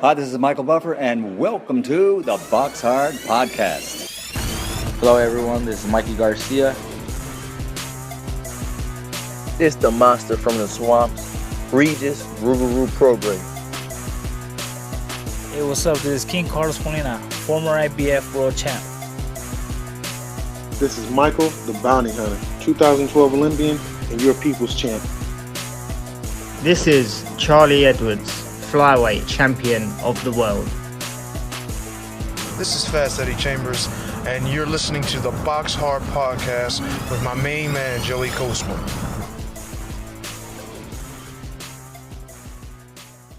Hi, this is Michael Buffer, and welcome to the BoxHard Podcast. Hello, everyone. This is Mikey Garcia. This the monster from the swamps, Regis Rougarou Program. Hey, what's up? This is King Carlos Molina, former IBF world champ. This is Michael, the Bounty Hunter, 2012 Olympian and your people's champ. This is Charlie Edwards, flyweight champion of the world. This is Fast Eddie Chambers, and you're listening to the BoxHard Podcast with my main man, Joey Coastman.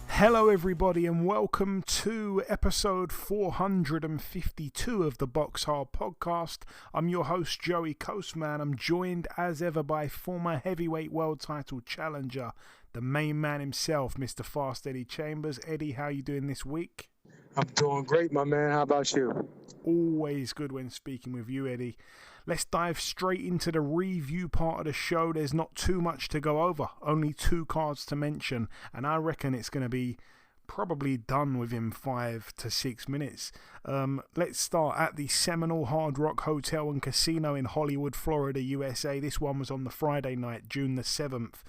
Hello everybody and welcome to episode 452 of the BoxHard Podcast. I'm your host Joey Coastman. I'm joined as ever by former heavyweight world title challenger, the main man himself, Mr. Fast Eddie Chambers. Eddie, how are you doing this week? I'm doing great, my man. How about you? Always good when speaking with you, Eddie. Let's dive straight into the review part of the show. There's not too much to go over, only two cards to mention, and I reckon it's going to be probably done within 5 to 6 minutes. Let's start at the Seminole Hard Rock Hotel and Casino in Hollywood, Florida, USA. This one was on the Friday night, June the 7th.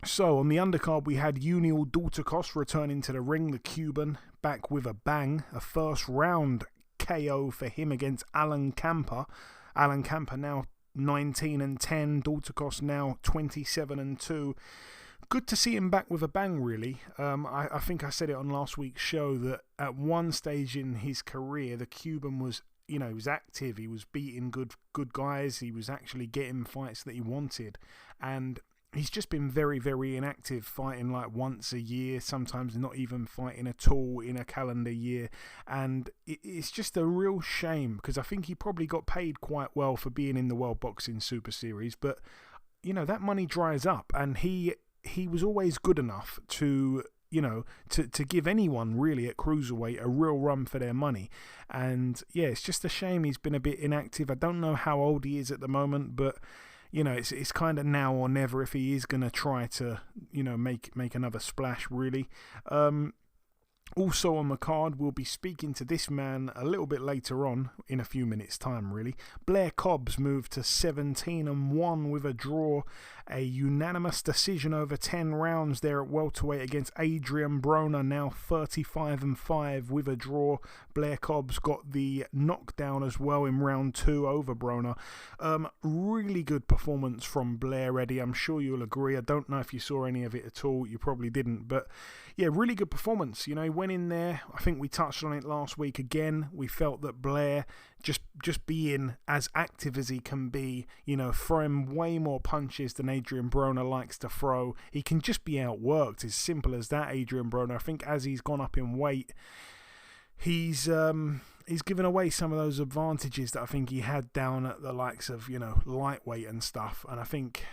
So, on the undercard, we had Uniel Daltacos returning to the ring, the Cuban, back with a bang. A first round KO for him against Alan Camper. Alan Camper now 19-10, Daltacos now 27-2. Good to see him back with a bang, really. I think I said it on last week's show that at one stage in his career, the Cuban was, he was active. He was beating good guys. He was actually getting fights that he wanted. And he's just been very, very inactive, fighting like once a year, sometimes not even fighting at all in a calendar year. And it's just a real shame because I think he probably got paid quite well for being in the World Boxing Super Series. But, that money dries up, and he was always good enough to give anyone really at cruiserweight a real run for their money. And yeah, it's just a shame he's been a bit inactive. I don't know how old he is at the moment, but it's kind of now or never if he is going to try to, make another splash, really. Also on the card, we'll be speaking to this man a little bit later on, in a few minutes' time, really. Blair Cobbs moved to 17-1 with a draw, a unanimous decision over 10 rounds there at welterweight against Adrien Broner, now 35-5 with a draw. Blair Cobbs got the knockdown as well in round 2 over Broner. Really good performance from Blair, Eddie. I'm sure you'll agree. I don't know if you saw any of it at all. You probably didn't, but yeah, really good performance. He went in there. I think we touched on it last week again. We felt that Blair, just being as active as he can be, throwing way more punches than Adrien Broner likes to throw. He can just be outworked. As simple as that, Adrien Broner. I think as he's gone up in weight, he's given away some of those advantages that I think he had down at the likes of, lightweight and stuff. And I think,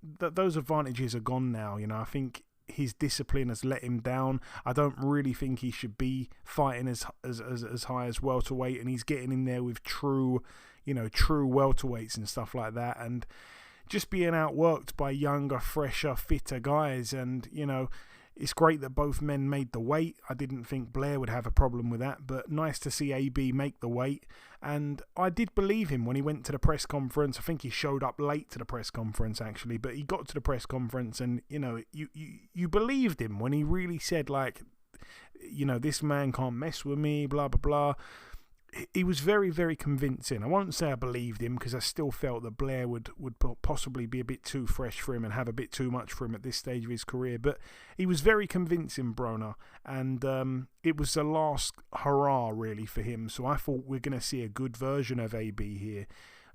those advantages are gone now. I think his discipline has let him down. I don't really think he should be fighting as high as welterweight, and he's getting in there with true welterweights and stuff like that, and just being outworked by younger, fresher, fitter guys. And it's great that both men made the weight. I didn't think Blair would have a problem with that, but nice to see AB make the weight. And I did believe him when he went to the press conference. I think he showed up late to the press conference, actually, but he got to the press conference and, you believed him when he really said, like, this man can't mess with me, blah, blah, blah. He was very, very convincing. I won't say I believed him because I still felt that Blair would possibly be a bit too fresh for him and have a bit too much for him at this stage of his career. But he was very convincing, Broner, and it was the last hurrah, really, for him. So I thought we're going to see a good version of AB here.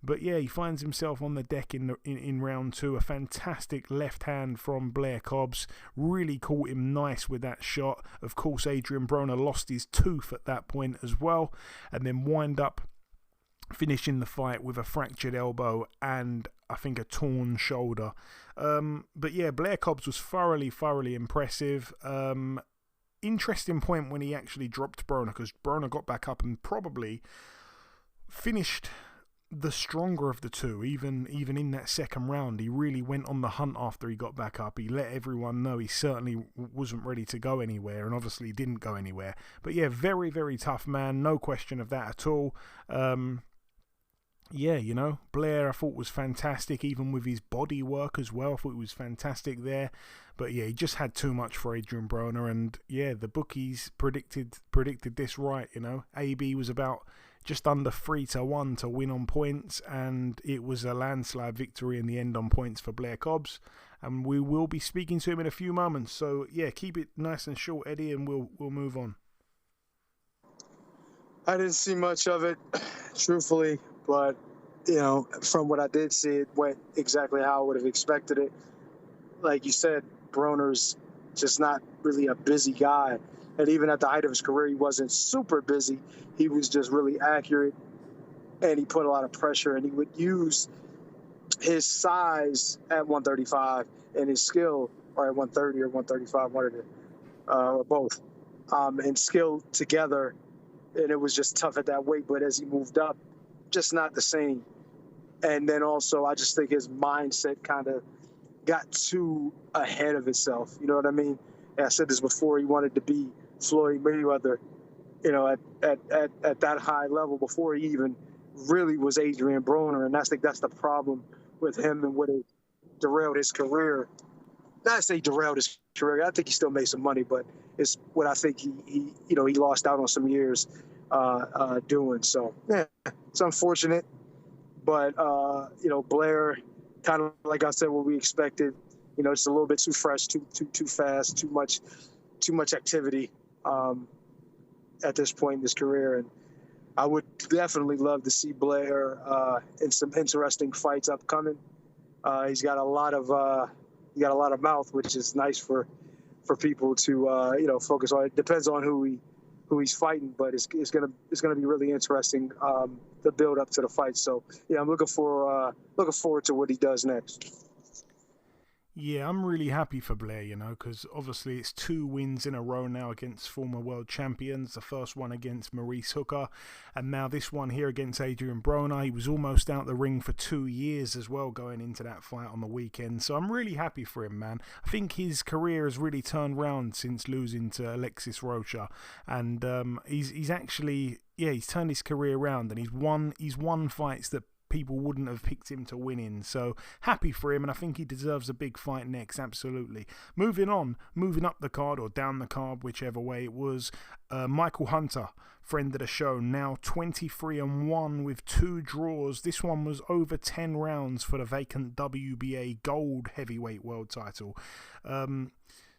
But yeah, he finds himself on the deck in round 2. A fantastic left hand from Blair Cobbs. Really caught him nice with that shot. Of course, Adrien Broner lost his tooth at that point as well. And then wind up finishing the fight with a fractured elbow and I think a torn shoulder. But yeah, Blair Cobbs was thoroughly impressive. Interesting point when he actually dropped Broner, because Broner got back up and probably finished the stronger of the two. Even in that second round, he really went on the hunt after he got back up. He let everyone know he certainly wasn't ready to go anywhere, and obviously didn't go anywhere. But yeah, very, very tough man, no question of that at all. Yeah, Blair I thought was fantastic, even with his body work as well. I thought he was fantastic there. But yeah, he just had too much for Adrien Broner, and yeah, the bookies predicted this right. AB was about just under 3-1 to win on points, and it was a landslide victory in the end on points for Blair Cobbs. And we will be speaking to him in a few moments. So yeah, keep it nice and short, Eddie, and we'll move on. I didn't see much of it, truthfully, but from what I did see, it went exactly how I would have expected it. Like you said, Broner's just not really a busy guy. And even at the height of his career, he wasn't super busy. He was just really accurate, and he put a lot of pressure, and he would use his size at 135 and his skill, or at 130 or 135, or both, and skill together. And it was just tough at that weight. But as he moved up, just not the same. And then also, I just think his mindset kind of got too ahead of itself. You know what I mean? And I said this before. He wanted to be Floyd Mayweather, at that high level before he even really was Adrien Broner. And I think that's the problem with him and what it derailed his career. Not to say derailed his career. I think he still made some money, but it's what I think he lost out on some years doing. So yeah, it's unfortunate, but Blair, kind of like I said, what we expected. It's a little bit too fresh, too fast, too much activity at this point in his career. And I would definitely love to see Blair in some interesting fights upcoming. He's got a lot of mouth, which is nice for people to focus on. It depends on who he's fighting, but it's gonna be really interesting the build up to the fight. So yeah, I'm looking forward to what he does next. Yeah, I'm really happy for Blair, because obviously it's 2 wins in a row now against former world champions. The first one against Maurice Hooker, and now this one here against Adrien Broner. He was almost out the ring for 2 years as well going into that fight on the weekend. So I'm really happy for him, man. I think his career has really turned round since losing to Alexis Rocha, and he's actually, he's turned his career around, and he's won fights that people wouldn't have picked him to win in. So happy for him, and I think he deserves a big fight next, absolutely. Moving up the card or down the card, whichever way it was, Michael Hunter, friend of the show, now 23-1 with 2 draws. This one was over 10 rounds for the vacant WBA gold heavyweight world title.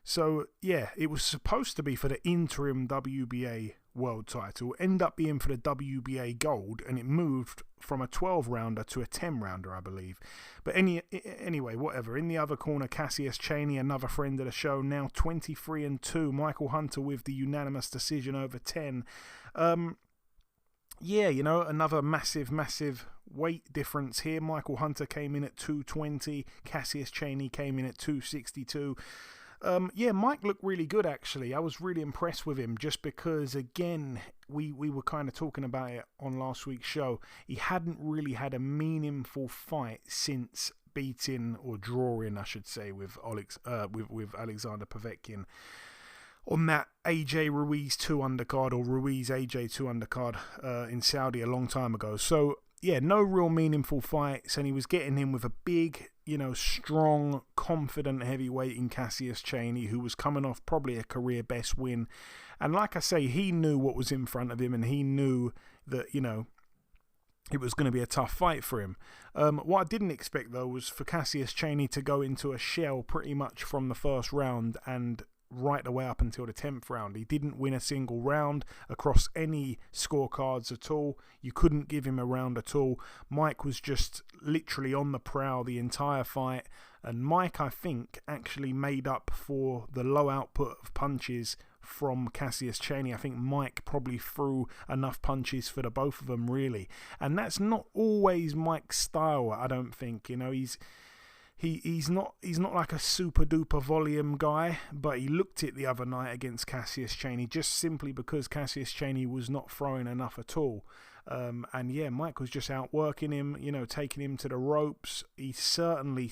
So yeah, it was supposed to be for the interim WBA world title, end up being for the WBA gold, and it moved from a 12-rounder to a 10-rounder, I believe. But anyway, whatever. In the other corner, Cassius Chaney, another friend of the show, now 23-2. Michael Hunter with the unanimous decision over 10. Yeah, another massive weight difference here. Michael Hunter came in at 220. Cassius Chaney came in at 262. Yeah, Mike looked really good, actually. I was really impressed with him just because, again, we were kind of talking about it on last week's show. He hadn't really had a meaningful fight since beating, or drawing, I should say, with Alexander Povetkin on that AJ Ruiz 2 undercard, or Ruiz AJ 2 undercard in Saudi a long time ago. So, yeah, no real meaningful fights, and he was getting him with a big, strong, confident heavyweight in Cassius Chaney, who was coming off probably a career best win. And like I say, he knew what was in front of him, and he knew that, it was going to be a tough fight for him. What I didn't expect, though, was for Cassius Chaney to go into a shell pretty much from the first round and right the way up until the 10th round. He didn't win a single round across any scorecards at all. You couldn't give him a round at all. Mike was just literally on the prowl the entire fight, and Mike, I think, actually made up for the low output of punches from Cassius Chaney. I think Mike probably threw enough punches for the both of them, really, and that's not always Mike's style. I don't think, he's not like a super duper volume guy, but he looked it the other night against Cassius Chaney just simply because Cassius Chaney was not throwing enough at all. And yeah, Mike was just outworking him, taking him to the ropes. He certainly,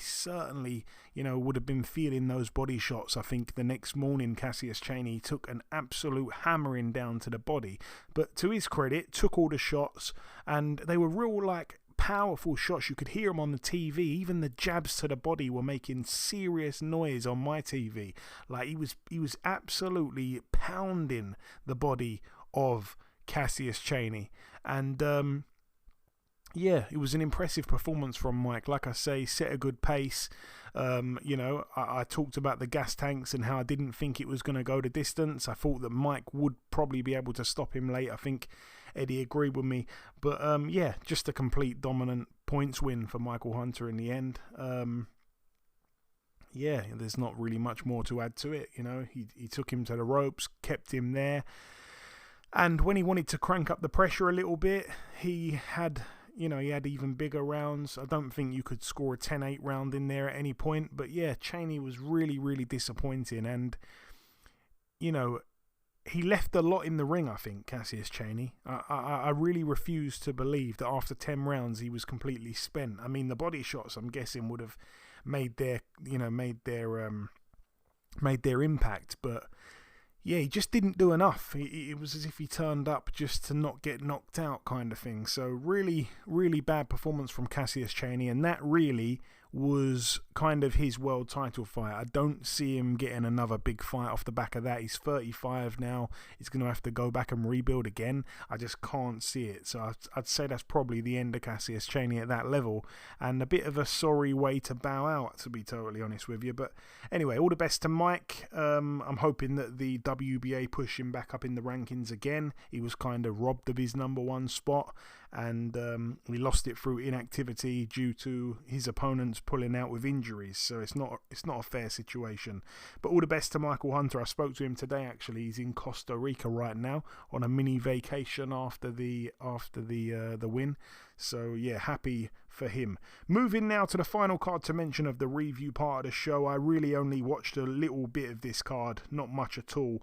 would have been feeling those body shots. I think the next morning, Cassius Chaney took an absolute hammering down to the body. But to his credit, took all the shots, and they were real, powerful shots. You could hear them on the TV. Even the jabs to the body were making serious noise on my TV. He was absolutely pounding the body of Cassius Chaney. And it was an impressive performance from Mike. Like I say, set a good pace. I talked about the gas tanks and how I didn't think it was going to go the distance. I thought that Mike would probably be able to stop him late. I think Eddie agreed with me. But just a complete dominant points win for Michael Hunter in the end. There's not really much more to add to it. He took him to the ropes, kept him there. And when he wanted to crank up the pressure a little bit, he had even bigger rounds. I don't think you could score a 10-8 round in there at any point. But yeah, Chaney was really, really disappointing. And, he left a lot in the ring, I think, Cassius Chaney. I really refuse to believe that after 10 rounds he was completely spent. I mean, the body shots, I'm guessing, would have made their impact. But yeah, he just didn't do enough. It was as if he turned up just to not get knocked out kind of thing. So really, really bad performance from Cassius Chaney, and that really was kind of his world title fight. I don't see him getting another big fight off the back of that. He's 35 now. He's going to have to go back and rebuild again. I just can't see it. So I'd say that's probably the end of Cassius Chaney at that level, and a bit of a sorry way to bow out, to be totally honest with you. But anyway, all the best to Mike. I'm hoping that the WBA push him back up in the rankings again. He was kind of robbed of his #1 spot, and he lost it through inactivity due to his opponents pulling out with injuries. So it's not a fair situation. But all the best to Michael Hunter. I spoke to him today actually. He's in Costa Rica right now on a mini vacation after the win. So yeah, happy for him. Moving now to the final card to mention of the review part of the show. I really only watched a little bit of this card, not much at all.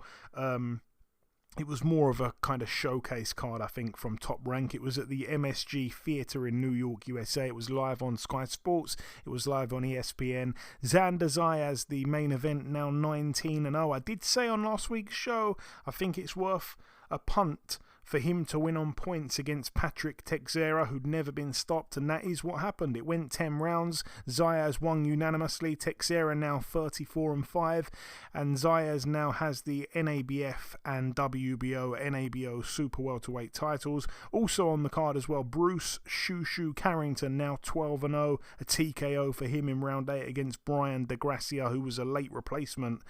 It was more of a kind of showcase card, I think, from Top Rank. It was at the MSG Theatre in New York, USA. It was live on Sky Sports. It was live on ESPN. Xander Zayas, the main event, now 19-0. I did say on last week's show, I think it's worth a punt for him to win on points against Patrick Teixeira, who'd never been stopped, and that is what happened. It went 10 rounds. Zayas won unanimously. Teixeira now 34-5, and Zayas now has the NABF and WBO, NABO Super Welterweight titles. Also on the card as well, Bruce Shushu Carrington, now 12-0, a TKO for him in round 8 against Brian DeGracia, who was a late replacement.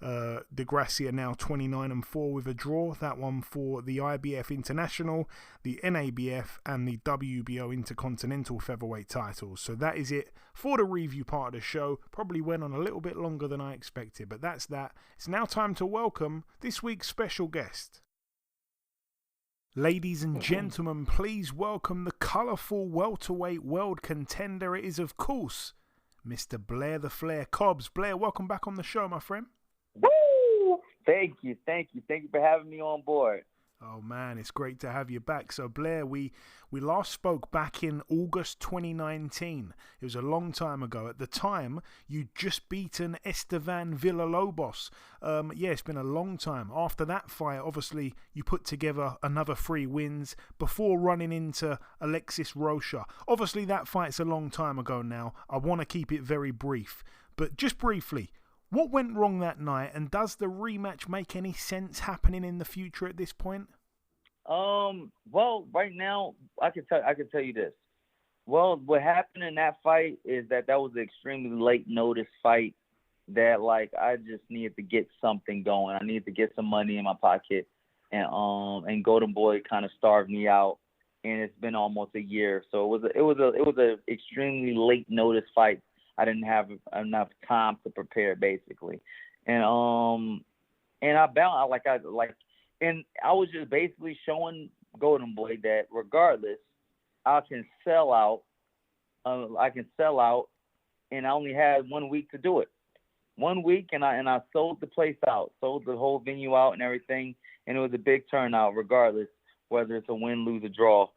DeGracia now 29-4 with a draw. That one for the IBF International, the NABF and the WBO Intercontinental Featherweight titles. So that is it for the review part of the show. Probably went on a little bit longer than I expected, but that's that. It's now time to welcome this week's special guest. Ladies and gentlemen, please welcome the colourful welterweight world contender. It is, of course, Mr. Blair the Flair Cobbs. Blair, welcome back on the show, my friend. Woo! Thank you for having me on board. Oh man, it's great to have you back. So Blair, we last spoke back in August 2019. It was a long time ago. At the time, you'd just beaten Estevan Villalobos. It's been a long time. After that fight, obviously, you put together another 3 wins before running into Alexis Rocha. Obviously, that fight's a long time ago now. I want to keep it very brief. But just briefly, what went wrong that night, and does the rematch make any sense happening in the future at this point? Well, right now I can tell you this. Well, what happened in that fight is that was an extremely late notice fight that I just needed to get something going. I needed to get some money in my pocket, and Golden Boy kind of starved me out, and it's been almost a year. So it was a extremely late notice fight. I didn't have enough time to prepare, basically, and I balanced and I was just basically showing Golden Boy that regardless, I can sell out, and and I only had 1 week to do it. 1 week, and I sold the place out, sold the whole venue out and everything, and it was a big turnout, regardless whether it's a win, lose, or draw.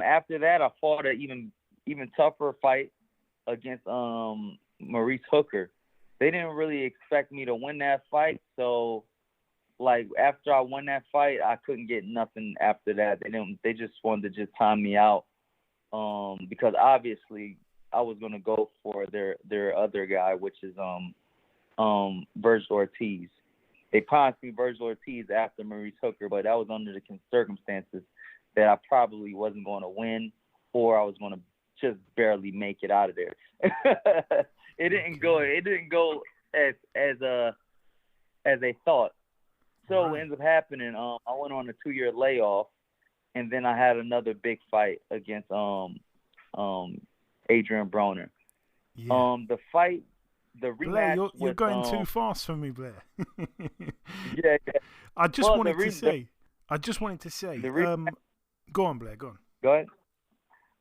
After that, I fought an even tougher fight against Maurice Hooker. They didn't really expect me to win that fight, so like after I won that fight, I couldn't get nothing after that. They just wanted to just time me out, because obviously I was gonna go for their other guy, which is Virgil Ortiz. They promised me Virgil Ortiz after Maurice Hooker, but that was under the circumstances that I probably wasn't going to win, or I was going to just barely make it out of there. It didn't go as they thought. So what ends up happening, I went on a 2-year layoff, and then I had another big fight against Adrien Broner. Yeah. The fight. The rematch. Blair, you're going too fast for me, Blair. Yeah. I just wanted to say. Go on, Blair. Go on. Go ahead.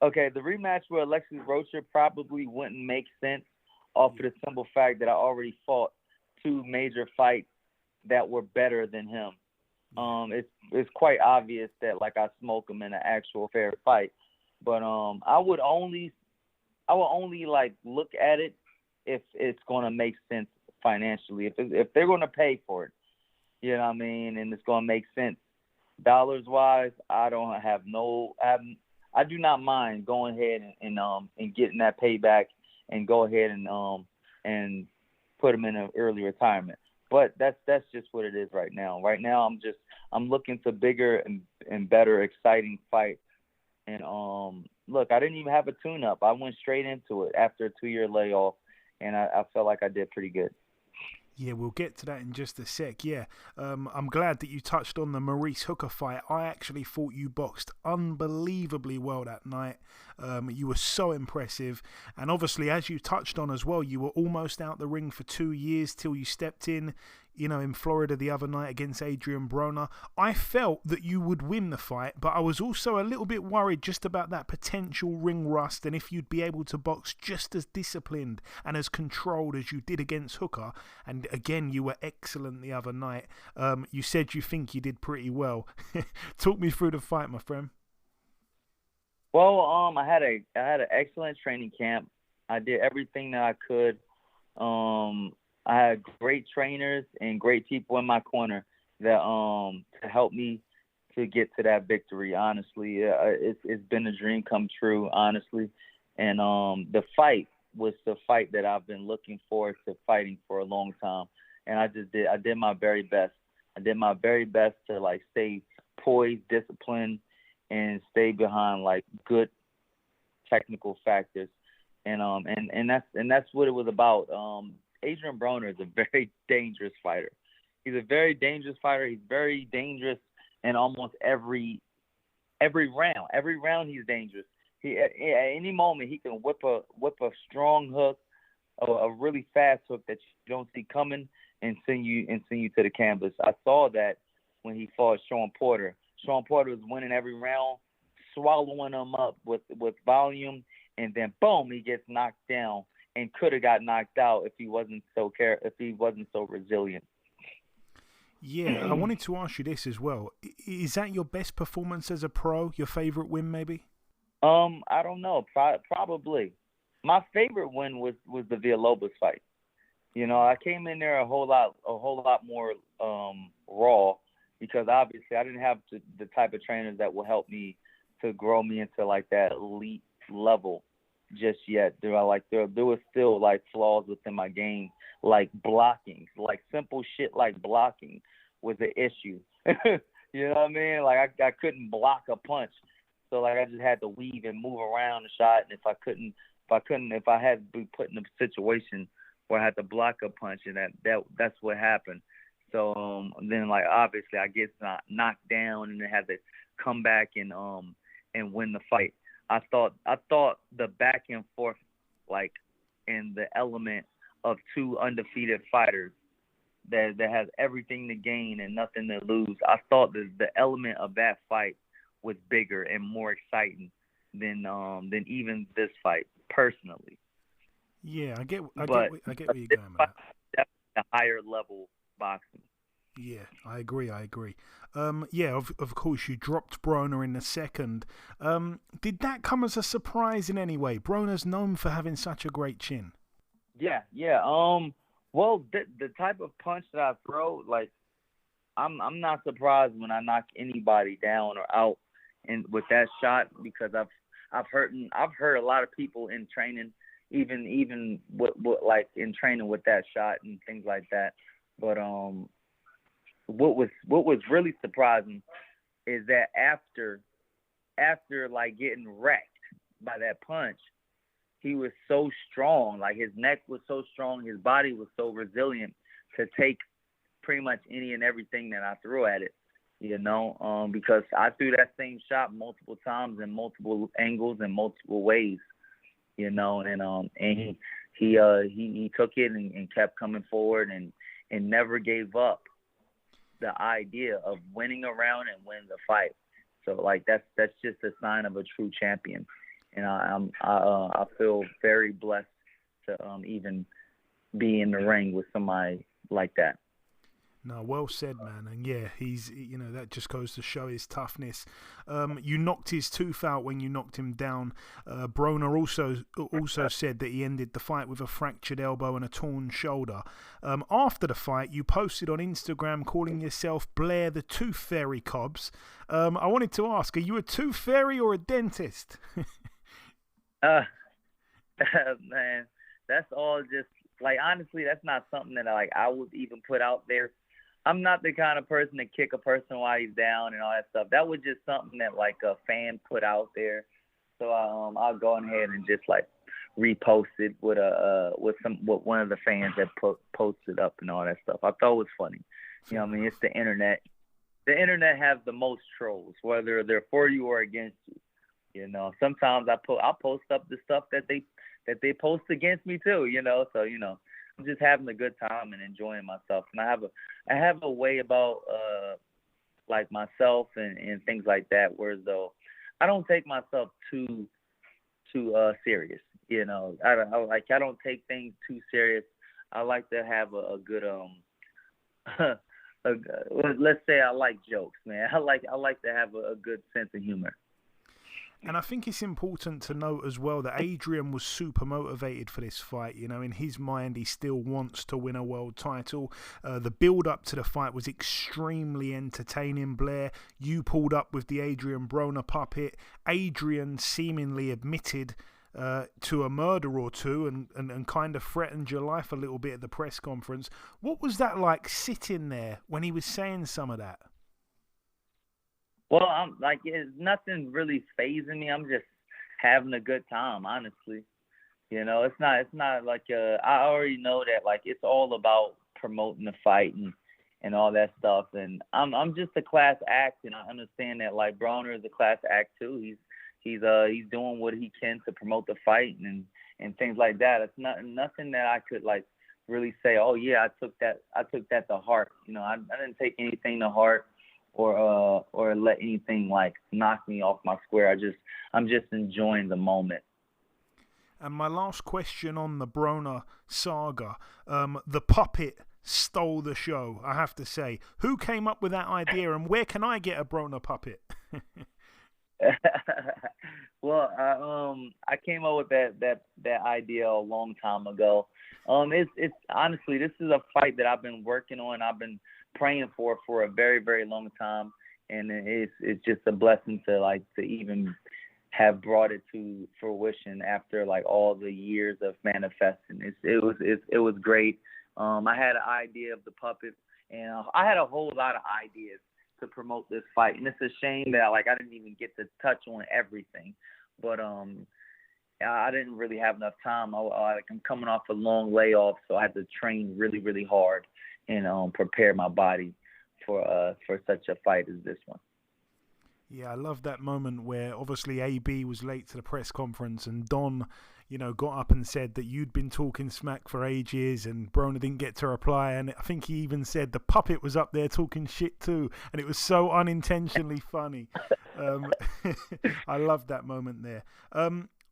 Okay, the rematch with Alexis Rocha probably wouldn't make sense off of the simple fact that I already fought 2 major fights that were better than him. It's quite obvious that like I smoke him in an actual fair fight, but I would only like look at it if it's going to make sense financially, if they're going to pay for it, you know what I mean, and it's going to make sense dollars wise. I do not mind going ahead and getting that payback and go ahead and put them in an early retirement. But that's just what it is right now. Right now I'm looking to bigger and better, exciting fight. And look, I didn't even have a tune-up. I went straight into it after a 2-year layoff. And I felt like I did pretty good. Yeah, we'll get to that in just a sec. Yeah, I'm glad that you touched on the Maurice Hooker fight. I actually thought you boxed unbelievably well that night. You were so impressive. And obviously, as you touched on as well, you were almost out the ring for 2 years till you stepped in Florida the other night against Adrien Broner. I felt that you would win the fight, but I was also a little bit worried just about that potential ring rust and if you'd be able to box just as disciplined and as controlled as you did against Hooker. And again, you were excellent the other night. You said you think you did pretty well. Talk me through the fight, my friend. Well, I had an excellent training camp. I did everything that I could. I had great trainers and great people in my corner that to help me to get to that victory. Honestly, it's been a dream come true. Honestly, and the fight was the fight that I've been looking forward to fighting for a long time, and I did my very best. I did my very best to like stay poised, disciplined, and stay behind like good technical factors, and that's what it was about. Adrien Broner is a very dangerous fighter. He's a very dangerous fighter. He's very dangerous in almost every round. Every round he's dangerous. He at any moment he can whip a strong hook, a really fast hook that you don't see coming, and send you to the canvas. I saw that when he fought Sean Porter. Sean Porter was winning every round, swallowing him up with volume, and then boom, he gets knocked down. And could have got knocked out if he wasn't so resilient. Yeah, I wanted to ask you this as well. Is that your best performance as a pro? Your favorite win, maybe? I don't know. Probably. My favorite win was the Villalobos fight. You know, I came in there a whole lot more raw because obviously I didn't have the type of trainers that will help me to grow me into like that elite level just yet. There was still like flaws within my game, like blocking, like simple shit like blocking was an issue. You know what I mean? Like I couldn't block a punch, so like I just had to weave and move around the shot. And if I had to be put in a situation where I had to block a punch, and that's what happened. So then like obviously I get knocked down and then had to come back and win the fight. I thought the back and forth, like in the element of 2 undefeated fighters that has everything to gain and nothing to lose. I thought that the element of that fight was bigger and more exciting than even this fight, personally. Yeah, I get where you're going, man. That's a higher level boxing. Yeah, I agree. Of course, you dropped Broner in the second. Did that come as a surprise in any way? Broner's known for having such a great chin. Yeah. Well, the type of punch that I throw, like, I'm not surprised when I knock anybody down or out with that shot, because I've heard a lot of people in training, even what like in training with that shot and things like that. But what was really surprising is that after like getting wrecked by that punch, he was so strong. Like, his neck was so strong, his body was so resilient to take pretty much any and everything that I threw at it, because I threw that same shot multiple times in multiple angles and multiple ways, and he took it and kept coming forward and never gave up the idea of winning a round and winning the fight. So, like, that's just a sign of a true champion, and I feel very blessed to even be in the ring with somebody like that. No, well said, man. And yeah, he's, that just goes to show his toughness. You knocked his tooth out when you knocked him down. Broner also said that he ended the fight with a fractured elbow and a torn shoulder. After the fight, you posted on Instagram calling yourself Blair the Tooth Fairy Cobbs. I wanted to ask, are you a tooth fairy or a dentist? Man, that's all just, like, honestly, that's not something that I would even put out there. I'm not the kind of person to kick a person while he's down and all that stuff. That was just something that, like, a fan put out there. So I'll go ahead and just, like, repost it with one of the fans that posted up and all that stuff. I thought it was funny. It's the internet. The internet has the most trolls, whether they're for you or against you. Sometimes I'll post up the stuff that they post against me too. So I'm just having a good time and enjoying myself. And I have a way about like myself and things like that, whereas though I don't take myself too serious. I don't take things too serious. I like to have a good let's say I like jokes, man. I like to have a good sense of humor. And I think it's important to note as well that Adrien was super motivated for this fight. In his mind, he still wants to win a world title. The build-up to the fight was extremely entertaining, Blair. You pulled up with the Adrien Broner puppet. Adrien seemingly admitted to a murder or two and kind of threatened your life a little bit at the press conference. What was that like, sitting there when he was saying some of that? Well, I'm like, it's nothing really fazing me. I'm just having a good time, honestly. It's not like I already know that, like, it's all about promoting the fight and all that stuff. And I'm just a class act, and I understand that, like, Broner is a class act too. He's doing what he can to promote the fight and things like that. It's nothing that I could, like, really say, oh yeah, I took that to heart. I didn't take anything to heart. Or let anything, like, knock me off my square. I'm just enjoying the moment. And my last question on the Broner saga, the puppet stole the show, I have to say. Who came up with that idea, and where can I get a Broner puppet? Well, I came up with that idea a long time ago. It's honestly, this is a fight that I've been working on. I've been praying for a very, very long time, and it's just a blessing to even have brought it to fruition after, like, all the years of manifesting. It was great. I had an idea of the puppet, and I had a whole lot of ideas to promote this fight, and it's a shame that I didn't even get to touch on everything, but I didn't really have enough time. I'm coming off a long layoff, so I had to train really, really hard and prepare my body for such a fight as this one. Yeah, I love that moment where obviously AB was late to the press conference and Don, got up and said that you'd been talking smack for ages and Broner didn't get to reply. And I think he even said the puppet was up there talking shit too. And it was so unintentionally funny. I love that moment there.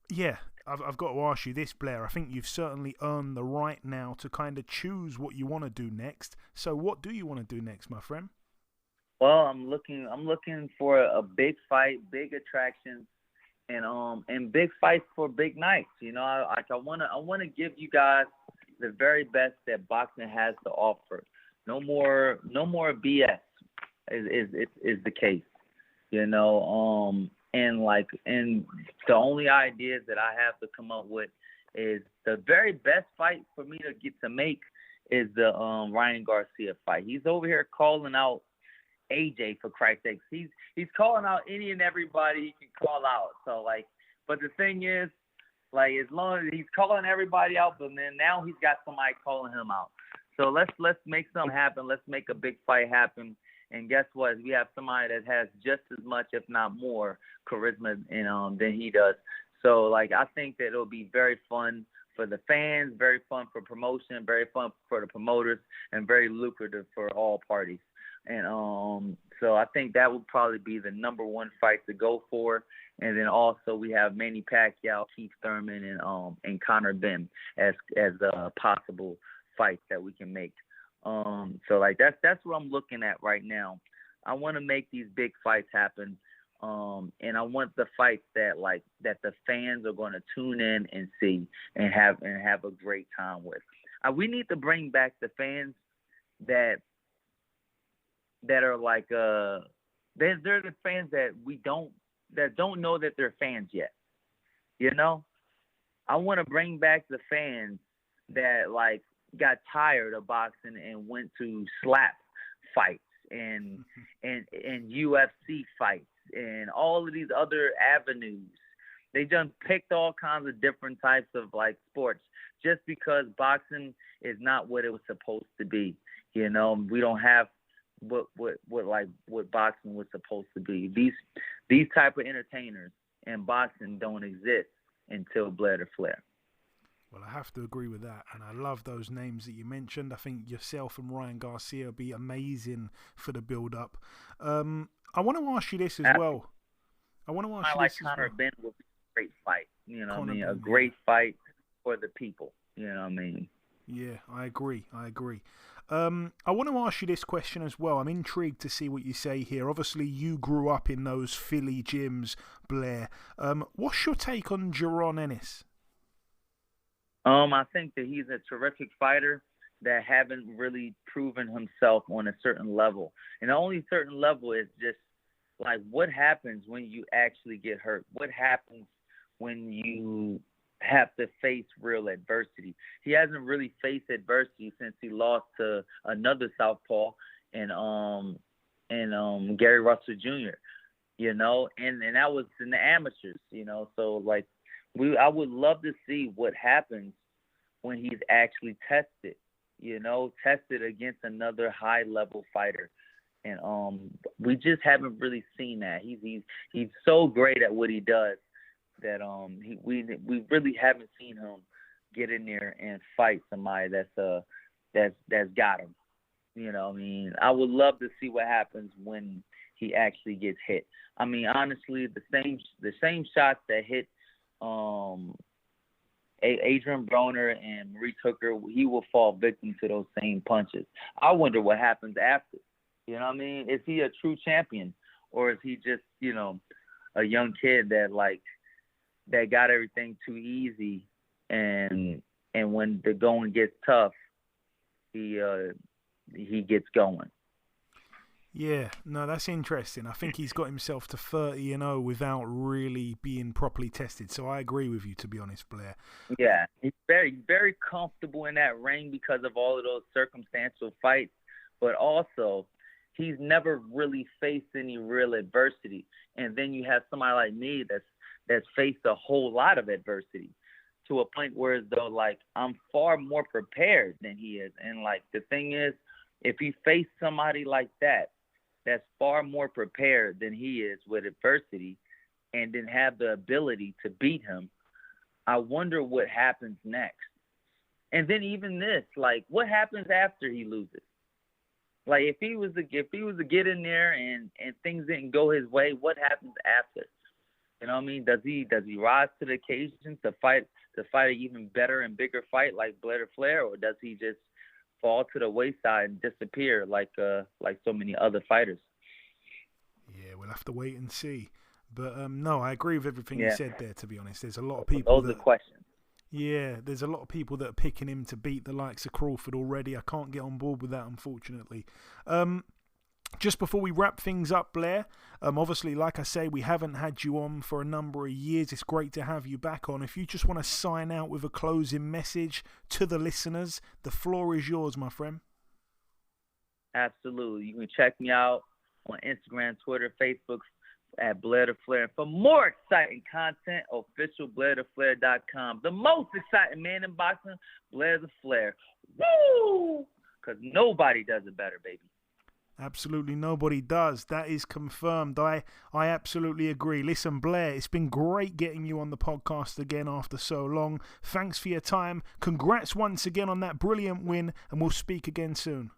Yeah, I've got to ask you this, Blair. I think you've certainly earned the right now to kind of choose what you want to do next. So what do you want to do next, my friend? Well, I'm looking for a big fight, big attractions, and big fights for big nights. I wanna give you guys the very best that boxing has to offer. No more BS is the case. And the only ideas that I have to come up with is the very best fight for me to get to make is the Ryan Garcia fight. He's over here calling out AJ, for Christ's sakes. He's calling out any and everybody he can call out. So but the thing is, as long as he's calling everybody out, but then now he's got somebody calling him out. So let's make something happen. Let's make a big fight happen. And guess what? We have somebody that has just as much, if not more, charisma than he does. So I think that it'll be very fun for the fans, very fun for promotion, very fun for the promoters, and very lucrative for all parties. And so I think that would probably be the number one fight to go for. And then also we have Manny Pacquiao, Keith Thurman, and Conor Benn as possible fights that we can make. So that's what I'm looking at right now. I want to make these big fights happen. And I want the fights that the fans are going to tune in and see and have a great time with. We need to bring back the fans that are they're the fans that don't know that they're fans yet. I want to bring back the fans that got tired of boxing and went to slap fights and UFC fights and all of these other avenues. They just picked all kinds of different types of sports just because boxing is not what it was supposed to be. We don't have what boxing was supposed to be. These type of entertainers in boxing don't exist until Blair or Flair. Well, I have to agree with that, and I love those names that you mentioned. I think yourself and Ryan Garcia will be amazing for the build-up. I want to ask you this as well. Conor Benn will be a great fight. A great fight for the people. You know what I mean? Yeah, I agree. I want to ask you this question as well. I'm intrigued to see what you say here. Obviously, you grew up in those Philly gyms, Blair. What's your take on Jaron Ennis? I think that he's a terrific fighter that haven't really proven himself on a certain level. And the only certain level is just what happens when you actually get hurt? What happens when you have to face real adversity? He hasn't really faced adversity since he lost to another southpaw and Gary Russell Jr. And that was in the amateurs. So I would love to see what happens when he's actually tested, tested against another high-level fighter. And we just haven't really seen that. He's so great at what he does that we really haven't seen him get in there and fight somebody that's got him. I would love to see what happens when he actually gets hit. Honestly, the same shots that hit Adrien Broner and Maurice Hooker, he will fall victim to those same punches. I wonder what happens after. Is he a true champion, or is he just a young kid that got everything too easy, and when the going gets tough, he gets going. Yeah, no, that's interesting. I think he's got himself to 30-0 without really being properly tested. So I agree with you, to be honest, Blair. Yeah, he's very, very comfortable in that ring because of all of those circumstantial fights, but also he's never really faced any real adversity. And then you have somebody like me that's faced a whole lot of adversity to a point where as though I'm far more prepared than he is. And the thing is, if he faced somebody like that's far more prepared than he is with adversity and then have the ability to beat him, I wonder what happens next. And then even this, what happens after he loses? If he was to get in there and things didn't go his way, what happens after? You know what I mean? Does he rise to the occasion to fight an even better and bigger fight like Flair, or does he just fall to the wayside and disappear like so many other fighters? Yeah, we'll have to wait and see. But no, I agree with everything you said there. To be honest, there's a lot of people. Those are questions. Yeah, there's a lot of people that are picking him to beat the likes of Crawford already. I can't get on board with that, unfortunately. Just before we wrap things up, Blair, obviously, like I say, we haven't had you on for a number of years. It's great to have you back on. If you just want to sign out with a closing message to the listeners, the floor is yours, my friend. Absolutely. You can check me out on Instagram, Twitter, Facebook at Blair the Flair. For more exciting content, official BlairTheFlair.com. The most exciting man in boxing, Blair the Flair. Woo! Because nobody does it better, baby. Absolutely nobody does. That is confirmed. I absolutely agree. Listen, Blair, it's been great getting you on the podcast again after so long. Thanks for your time. Congrats once again on that brilliant win, and we'll speak again soon.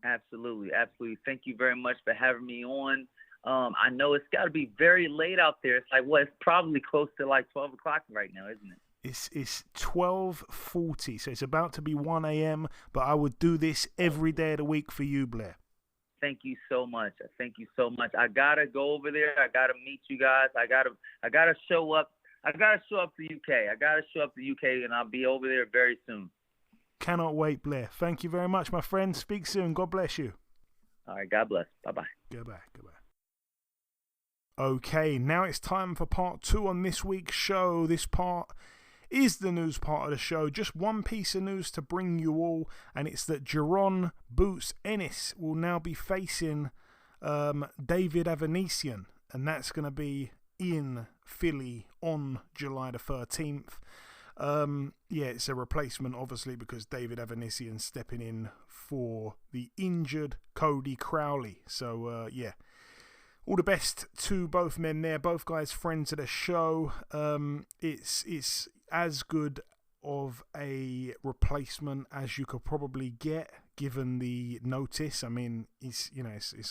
Absolutely. Thank you very much for having me on. I know it's got to be very late out there. It's like, it's probably close to like 12 o'clock right now, isn't it? It's 12:40, so it's about to be 1 a.m., but I would do this every day of the week for you, Blair. Thank you so much. I gotta go over there. I gotta meet you guys. I gotta show up. I gotta show up to the UK, and I'll be over there very soon. Cannot wait, Blair. Thank you very much, my friend. Speak soon. God bless you. All right. God bless. Bye-bye. Goodbye. Okay, now it's time for part 2 on this week's show. This part is the news part of the show. Just one piece of news to bring you all, and it's that Jaron Ennis will now be facing David Avanesian, and that's going to be in Philly on July the 13th. It's a replacement, obviously, because David Avanesian's stepping in for the injured Cody Crowley. So, all the best to both men there. Both guys friends of the show. It's as good of a replacement as you could probably get, given the notice. I mean, it's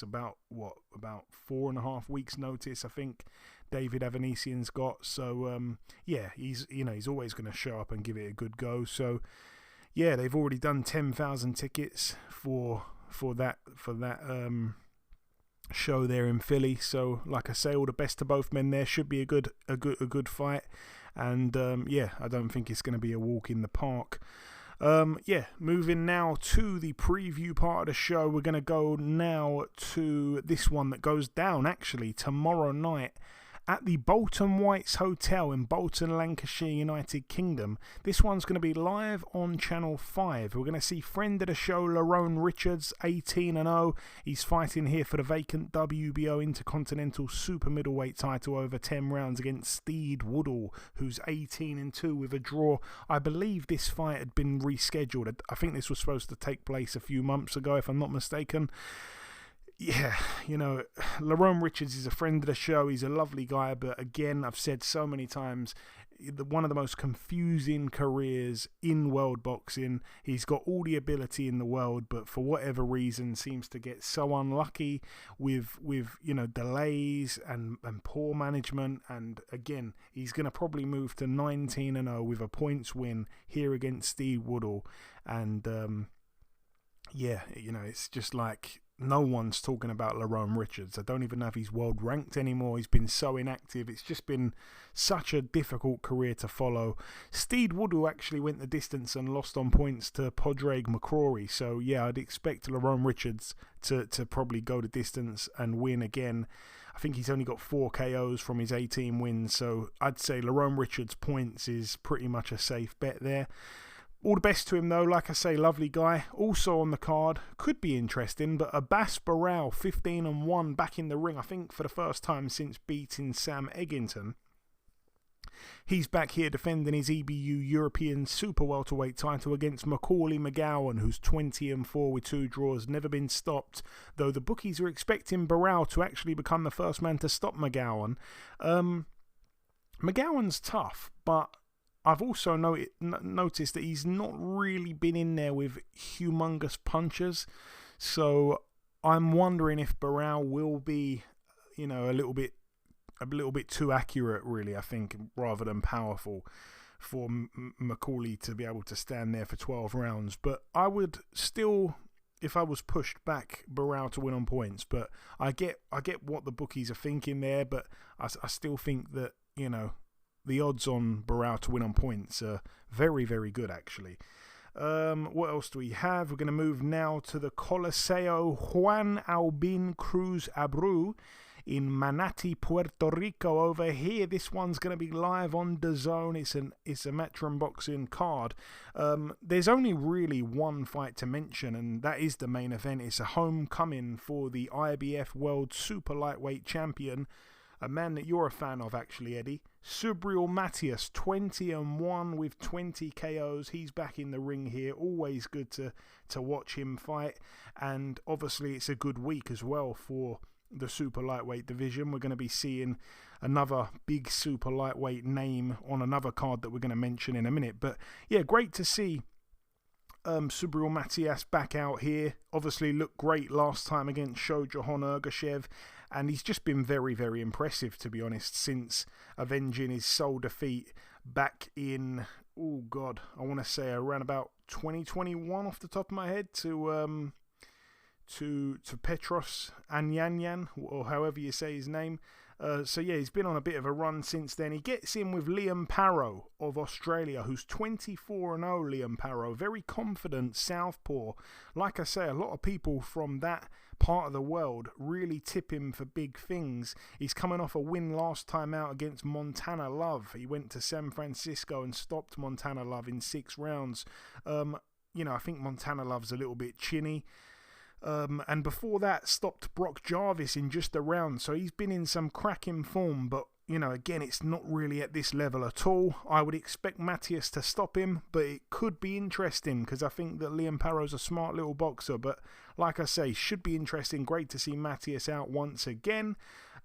about 4.5 weeks notice, I think David Avanesian's got. So he's always going to show up and give it a good go. So they've already done 10,000 tickets for that show there in Philly. So like I say, all the best to both men there. Should be a good fight, and I don't think it's going to be a walk in the park. Moving now to the preview part of the show. We're going to go now to this one that goes down actually tomorrow night at the Bolton Whites Hotel in Bolton, Lancashire, United Kingdom. This one's going to be live on Channel 5. We're going to see friend of the show, Lerone Richards, 18-0. He's fighting here for the vacant WBO Intercontinental Super Middleweight title over 10 rounds against Steed Woodall, who's 18-2 with a draw. I believe this fight had been rescheduled. I think this was supposed to take place a few months ago, if I'm not mistaken. Yeah, Lerone Richards is a friend of the show. He's a lovely guy, but again, I've said so many times, one of the most confusing careers in world boxing. He's got all the ability in the world, but for whatever reason seems to get so unlucky with delays and poor management. And again, he's going to probably move to 19-0 with a points win here against Steve Woodall. And it's just like, no one's talking about Lerone Richards. I don't even know if he's world ranked anymore. He's been so inactive. It's just been such a difficult career to follow. Steed Woodall actually went the distance and lost on points to Padraig McCrory. So I'd expect Lerone Richards to probably go the distance and win again. I think he's only got 4 KOs from his 18 wins. So I'd say Lerone Richards' points is pretty much a safe bet there. All the best to him though, like I say, lovely guy. Also on the card, could be interesting, but Abbas Barral, 15-1, back in the ring, I think for the first time since beating Sam Eggington. He's back here defending his EBU European Super Welterweight title against Macaulay McGowan, who's 20-4 with 2 draws, never been stopped, though the bookies are expecting Barral to actually become the first man to stop McGowan. McGowan's tough, but I've also noticed that he's not really been in there with humongous punches. So I'm wondering if Barral will be, a little bit a little bit too accurate, really, I think, rather than powerful for McCauley to be able to stand there for 12 rounds. But I would still, if I was pushed back, Barao to win on points. But I get what the bookies are thinking there, but I still think that, you know, the odds on Barao to win on points are very, very good, actually. What else do we have? We're going to move now to the Coliseo Juan Albin Cruz Abreu in Manatí, Puerto Rico over here. This one's going to be live on DAZN. It's a Matchroom Boxing card. There's only really one fight to mention, and that is the main event. It's a homecoming for the IBF World Super Lightweight Champion, a man that you're a fan of, actually, Eddie. Subriel Matias, 20-1 with 20 KOs. He's back in the ring here. Always good to watch him fight. And obviously it's a good week as well for the super lightweight division. We're going to be seeing another big super lightweight name on another card that we're going to mention in a minute. But yeah, great to see Subriel Matias back out here. Obviously looked great last time against Shojahan Ergashev, and he's just been very, very impressive, to be honest, since avenging his sole defeat back in, oh god, I want to say around about 2021 off the top of my head to Petros Anyanyan, or however you say his name. So yeah, he's been on a bit of a run since then. He gets in with Liam Parrow of Australia, who's 24-0, Liam Parrow. Very confident southpaw. Like I say, a lot of people from that part of the world really tip him for big things. He's coming off a win last time out against Montana Love. He went to San Francisco and stopped Montana Love in 6 rounds. You know, I think Montana Love's a little bit chinny. And before that, stopped Brock Jarvis in just a round. So he's been in some cracking form. But, you know, again, it's not really at this level at all. I would expect Matias to stop him, but it could be interesting because I think that Liam Parrow's a smart little boxer. But like I say, should be interesting. Great to see Matias out once again.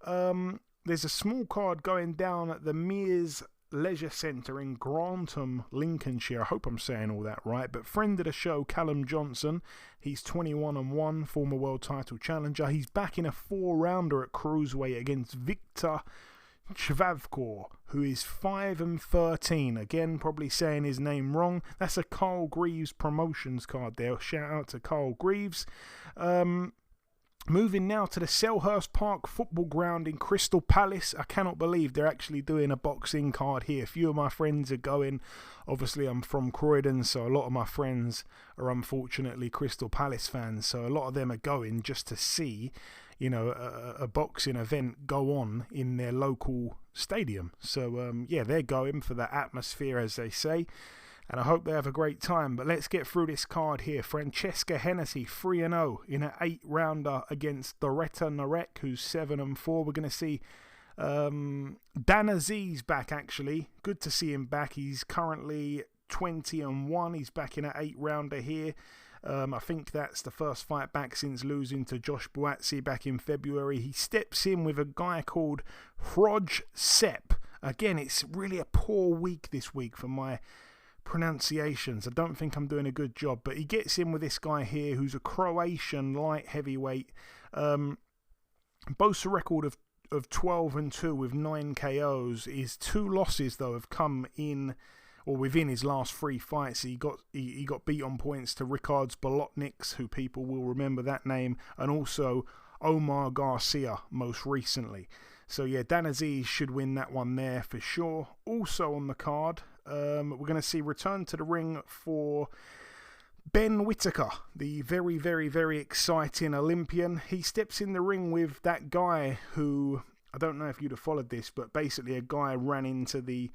There's a small card going down at the Mears Leisure Centre in Grantham, Lincolnshire. I hope I'm saying all that right. But friend of the show, Callum Johnson, he's 21-1, former world title challenger. He's back in a 4-rounder at cruiserweight against Viktor Chvavkor, who is 5-13. Again, probably saying his name wrong. That's a Carl Greaves promotions card there. Shout out to Carl Greaves. Moving now to the Selhurst Park football ground in Crystal Palace. I cannot believe they're actually doing a boxing card here. A few of my friends are going. Obviously, I'm from Croydon, so a lot of my friends are unfortunately Crystal Palace fans. So a lot of them are going just to see, you know, a boxing event go on in their local stadium. So, yeah, they're going for the atmosphere, as they say. And I hope they have a great time. But let's get through this card here. Francesca Hennessy, 3-0 in an 8-rounder against Doretta Narek, who's 7-4. We're going to see Dan Aziz back, actually. Good to see him back. He's currently 20-1. He's back in an 8-rounder here. I think that's the first fight back since losing to Josh Buatsi back in February. He steps in with a guy called Hroj Sepp. Again, it's really a poor week this week for my pronunciations. I don't think I'm doing a good job, but he gets in with this guy here who's a Croatian light heavyweight. Boasts a record of 12-2 with 9 KOs. His 2 losses though have come in or within his last 3 fights. He got beat on points to Ricards Bolotniks, who people will remember that name, and also Omar Garcia most recently. So yeah, Dan Aziz should win that one there for sure. Also on the card, we're going to see return to the ring for Ben Whittaker, the very, very, very exciting Olympian. He steps in the ring with that guy who, I don't know if you'd have followed this, but basically a guy ran into the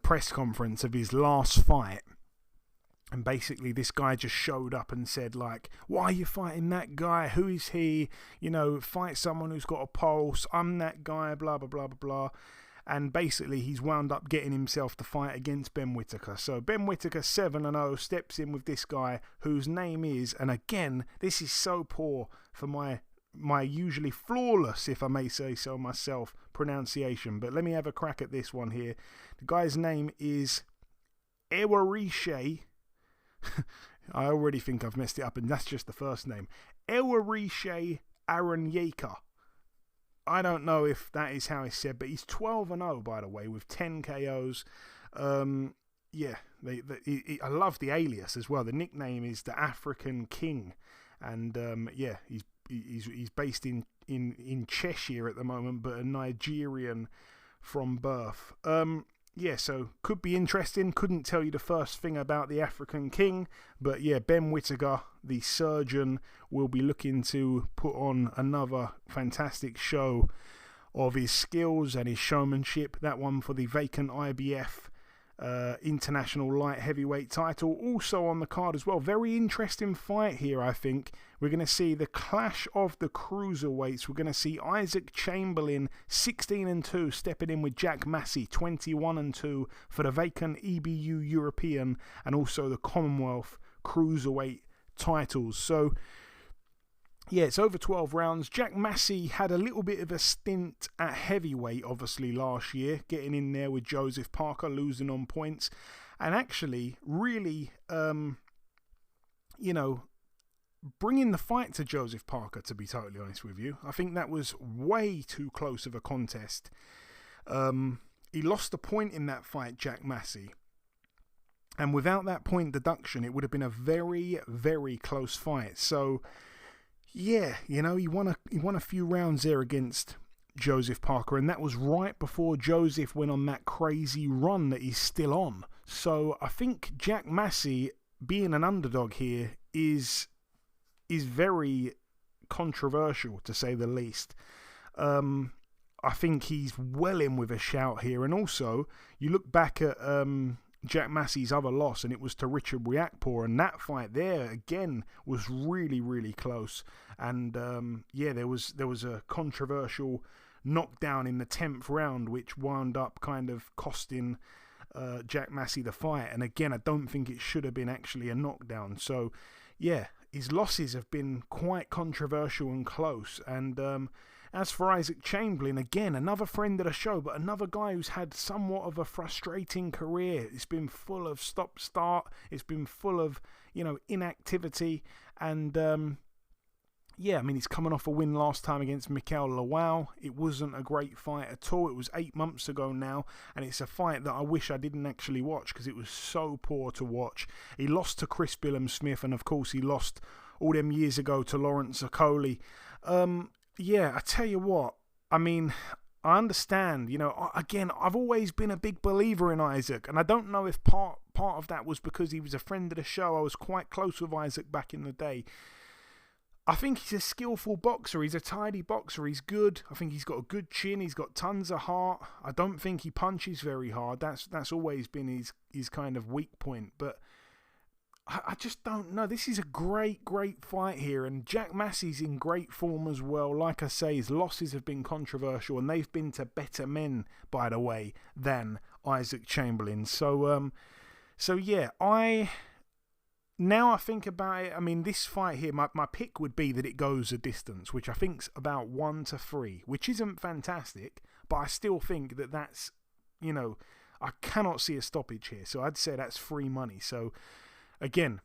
press conference of his last fight. And basically this guy just showed up and said, like, why are you fighting that guy? Who is he? You know, fight someone who's got a pulse. I'm that guy, blah, blah, blah, blah, blah. And basically he's wound up getting himself to fight against Ben Whittaker. So Ben Whittaker, 7-0, steps in with this guy whose name is, and again, this is so poor for my usually flawless, if I may say so myself, pronunciation. But let me have a crack at this one here. The guy's name is Ewarishe. I already think I've messed it up, and that's just the first name. Ewarishe Aranyeka. I don't know if that is how it's said, but he's 12-0, by the way, with 10 KOs. Yeah, I love the alias as well. The nickname is the African King, and yeah, he's based in Cheshire at the moment, but a Nigerian from birth. Yeah, so could be interesting. Couldn't tell you the first thing about the African King, but yeah, Ben Whittaker, the surgeon, will be looking to put on another fantastic show of his skills and his showmanship. That one for the vacant IBF international light heavyweight title, also on the card as well. Very interesting fight here, I think. We're going to see the clash of the cruiserweights. We're going to see Isaac Chamberlain 16-2 stepping in with Jack Massey 21-2 for the vacant EBU European and also the Commonwealth cruiserweight titles. So yeah, it's over 12 rounds. Jack Massey had a little bit of a stint at heavyweight, obviously, last year, getting in there with Joseph Parker, losing on points, and actually really, bringing the fight to Joseph Parker, to be totally honest with you. I think that was way too close of a contest. He lost a point in that fight, Jack Massey. And without that point deduction, it would have been a very, very close fight. So yeah, he won a few rounds there against Joseph Parker, and that was right before Joseph went on that crazy run that he's still on. So I think Jack Massey being an underdog here is very controversial, to say the least. I think he's well in with a shout here, and also you look back at Jack Massey's other loss, and it was to Richard Riakporhe, and that fight there again was really, really close. And yeah, there was a controversial knockdown in the 10th round, which wound up kind of costing Jack Massey the fight. And again, I don't think it should have been actually a knockdown. So yeah, his losses have been quite controversial and close. And as for Isaac Chamberlain, again, another friend of the show, but another guy who's had somewhat of a frustrating career. It's been full of stop-start. It's been full of, inactivity. And, yeah, I mean, he's coming off a win last time against Mikael Lawal. It wasn't a great fight at all. It was 8 months ago now, and it's a fight that I wish I didn't actually watch because it was so poor to watch. He lost to Chris Billum-Smith, and, of course, he lost all them years ago to Lawrence Okoli. Yeah, I tell you what, I mean, I understand, again, I've always been a big believer in Isaac, and I don't know if part of that was because he was a friend of the show. I was quite close with Isaac back in the day. I think he's a skillful boxer. He's a tidy boxer. He's good. I think he's got a good chin. He's got tons of heart. I don't think he punches very hard. That's always been his kind of weak point, but I just don't know. This is a great, great fight here, and Jack Massey's in great form as well. Like I say, his losses have been controversial, and they've been to better men, by the way, than Isaac Chamberlain. So yeah, now I think about it, I mean, this fight here, my pick would be that it goes a distance, which I think's about 1-3, which isn't fantastic, but I still think that's, I cannot see a stoppage here. So I'd say that's free money. So again,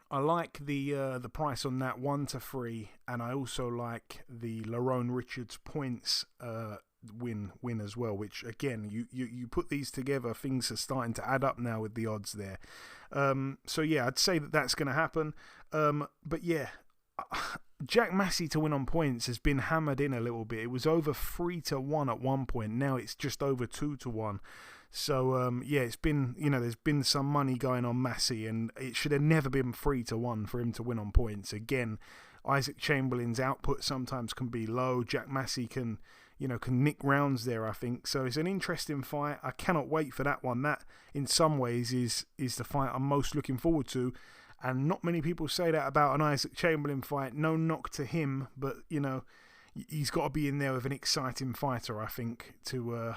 I like the price on that 1-3, and I also like the Lerone Richards points win as well. Which again, you put these together, things are starting to add up now with the odds there. So yeah, I'd say that's going to happen. But yeah, Jack Massey to win on points has been hammered in a little bit. It was over 3-1 at one point. Now it's just over 2-1. So, yeah, it's been, there's been some money going on Massey, and it should have never been 3-1 for him to win on points. Again, Isaac Chamberlain's output sometimes can be low. Jack Massey can nick rounds there, I think. So it's an interesting fight. I cannot wait for that one. That, in some ways, is the fight I'm most looking forward to. And not many people say that about an Isaac Chamberlain fight. No knock to him, but, he's got to be in there with an exciting fighter, I think, to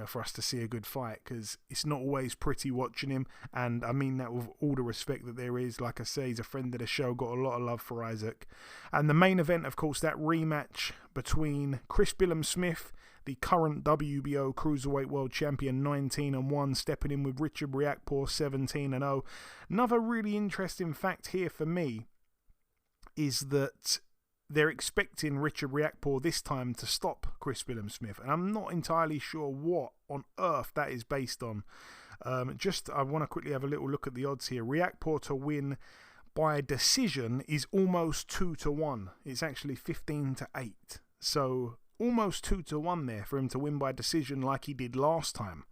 for us to see a good fight, because it's not always pretty watching him, and I mean that with all the respect that there is. Like I say, he's a friend of the show, got a lot of love for Isaac. And the main event, of course, that rematch between Chris Billum-Smith, the current WBO Cruiserweight World Champion, 19-1, stepping in with Richard Riakporhe, 17-0. Another really interesting fact here for me is that they're expecting Richard Riakporhe this time to stop Chris Billam-Smith, and I'm not entirely sure what on earth that is based on. I want to quickly have a little look at the odds here. Riakporhe to win by decision is almost 2-1. It's actually 15-8. So almost 2-1 there for him to win by decision like he did last time.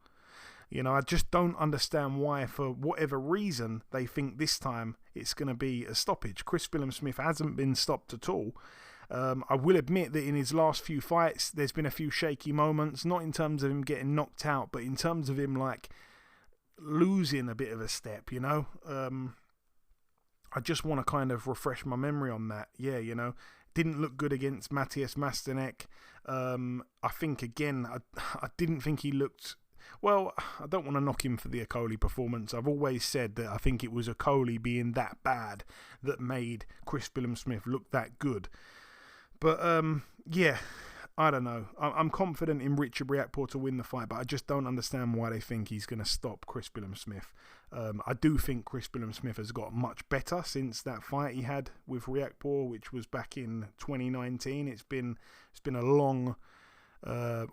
You know, I just don't understand why, for whatever reason, they think this time it's going to be a stoppage. Chris Billam-Smith hasn't been stopped at all. I will admit that in his last few fights, there's been a few shaky moments, not in terms of him getting knocked out, but in terms of him, like, losing a bit of a step, you know? I just want to kind of refresh my memory on that. Yeah, you know, didn't look good against Matthias Masternek. I think, again, I didn't think he looked... Well, I don't want to knock him for the Okolie performance. I've always said that I think it was Okolie being that bad that made Chris Billam-Smith look that good. But, yeah, I don't know. I'm confident in Richard Riakporhe to win the fight, but I just don't understand why they think he's going to stop Chris Billam-Smith. I do think Chris Billam-Smith has got much better since that fight he had with Riakporhe, which was back in 2019. It's been a long...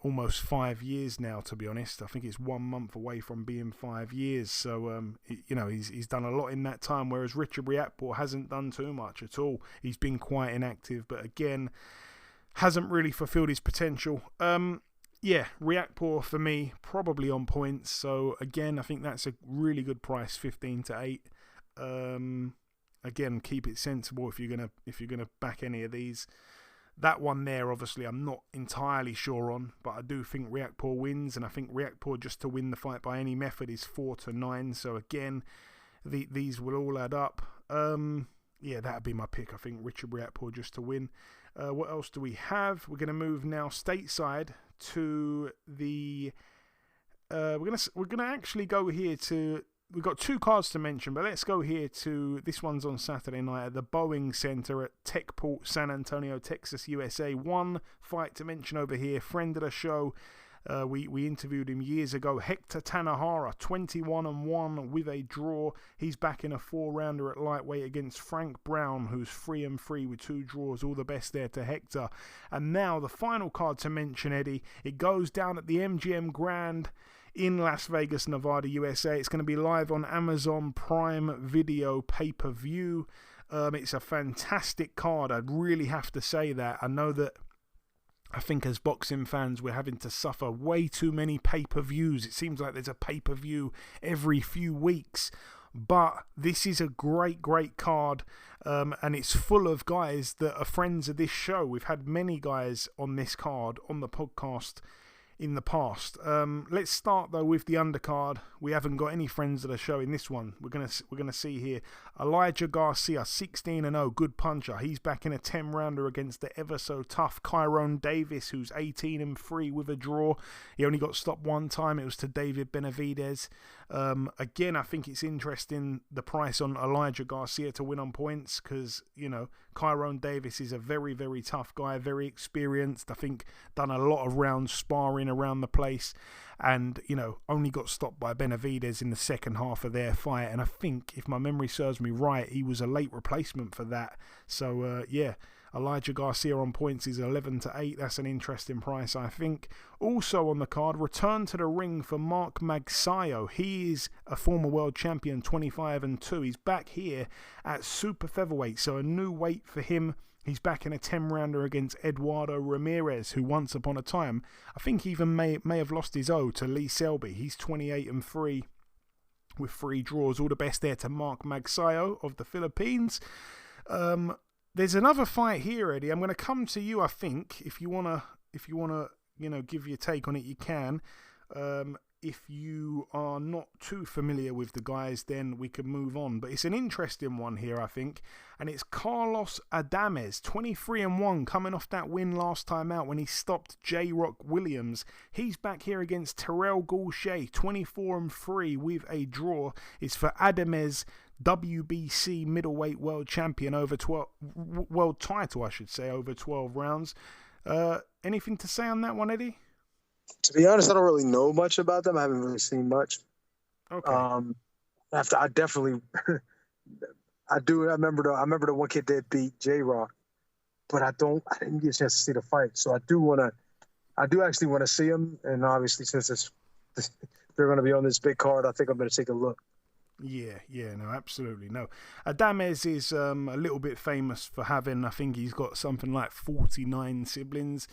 almost 5 years now, to be honest. I think it's 1 month away from being 5 years. So, you know, he's done a lot in that time, whereas Richard Riakporhe hasn't done too much at all. He's been quite inactive, but again, hasn't really fulfilled his potential. Yeah, Riakporhe for me, probably on points. So, again, I think that's a really good price, 15-8. Again, keep it sensible if you're gonna back any of these. That one there, obviously, I'm not entirely sure on, but I do think Riakporhe wins, and I think Riakporhe just to win the fight by any method is 4-9. So again, these will all add up. Yeah, that'd be my pick. I think Richard Riakporhe just to win. What else do we have? We're going to move now stateside to the. We're gonna actually go here to. We've got 2 cards to mention, but let's go here to, this one's on Saturday night at the Boeing Center at Techport, San Antonio, Texas, USA. One fight to mention over here, friend of the show. We interviewed him years ago. Hector Tanahara, 21-1 with a draw. He's back in a 4-rounder at lightweight against Frank Brown, who's 3-3 with 2 draws. All the best there to Hector. And now the final card to mention, Eddie. It goes down at the MGM Grand in Las Vegas, Nevada, USA. It's going to be live on Amazon Prime Video pay-per-view. It's a fantastic card. I'd really have to say that. I know that I think as boxing fans, we're having to suffer way too many pay-per-views. It seems like there's a pay-per-view every few weeks. But this is a great, great card. And it's full of guys that are friends of this show. We've had many guys on this card on the podcast in the past. Let's start though with the undercard. We haven't got any friends of the show in this one. We're gonna see here Elijah Garcia, 16-0, good puncher. He's back in a 10-rounder against the ever so tough Jaron Davis, who's 18-3 with a draw. He only got stopped one time. It was to David Benavidez. Again, I think it's interesting the price on Elijah Garcia to win on points, because you know Jaron Davis is a very, very tough guy, very experienced. I think done a lot of rounds sparring around the place, and you know only got stopped by Benavidez in the second half of their fight. And I think, if my memory serves me right, he was a late replacement for that. So yeah, Elijah Garcia on points is 11-8. That's an interesting price, I think. Also on the card, return to the ring for Mark Magsayo. He is a former world champion, 25-2. He's back here at super featherweight, so a new weight for him. He's back in a 10-rounder against Eduardo Ramirez, who once upon a time, I think even may have lost his O to Lee Selby. He's 28-3 with 3 draws. All the best there to Mark Magsayo of the Philippines. There's another fight here, Eddie. I'm going to come to you, I think. If you wanna, you know, give your take on it, you can. If you are not too familiar with the guys, then we can move on. But it's an interesting one here, I think. And it's Carlos Adames, 23-1, coming off that win last time out when he stopped J-Rock Williams. He's back here against Terrell Gausha, 24-3 with a draw. It's for Adames, WBC middleweight world champion, over 12, world title, I should say, over 12 rounds. Anything to say on that one, Eddie? To be honest, I don't really know much about them. I haven't really seen much. Okay. I definitely, I do. I remember the one kid that beat J-Rock. but I didn't get a chance to see the fight. So I do actually want to see him. And obviously, since they're going to be on this big card, I think I'm going to take a look. Yeah, no, absolutely. No. Adames is a little bit famous for having, I think he's got something like 49 siblings.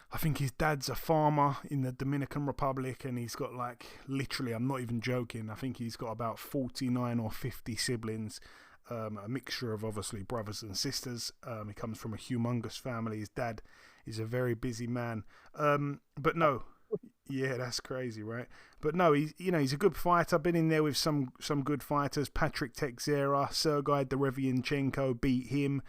I think his dad's a farmer in the Dominican Republic, and he's got like, literally, I'm not even joking, I think he's got about 49 or 50 siblings, a mixture of obviously brothers and sisters. He comes from a humongous family. His dad is a very busy man. But no, yeah, that's crazy, right? But no, he's a good fighter. Been in there with some good fighters. Patrick Teixeira, Sergei Derevianchenko beat him.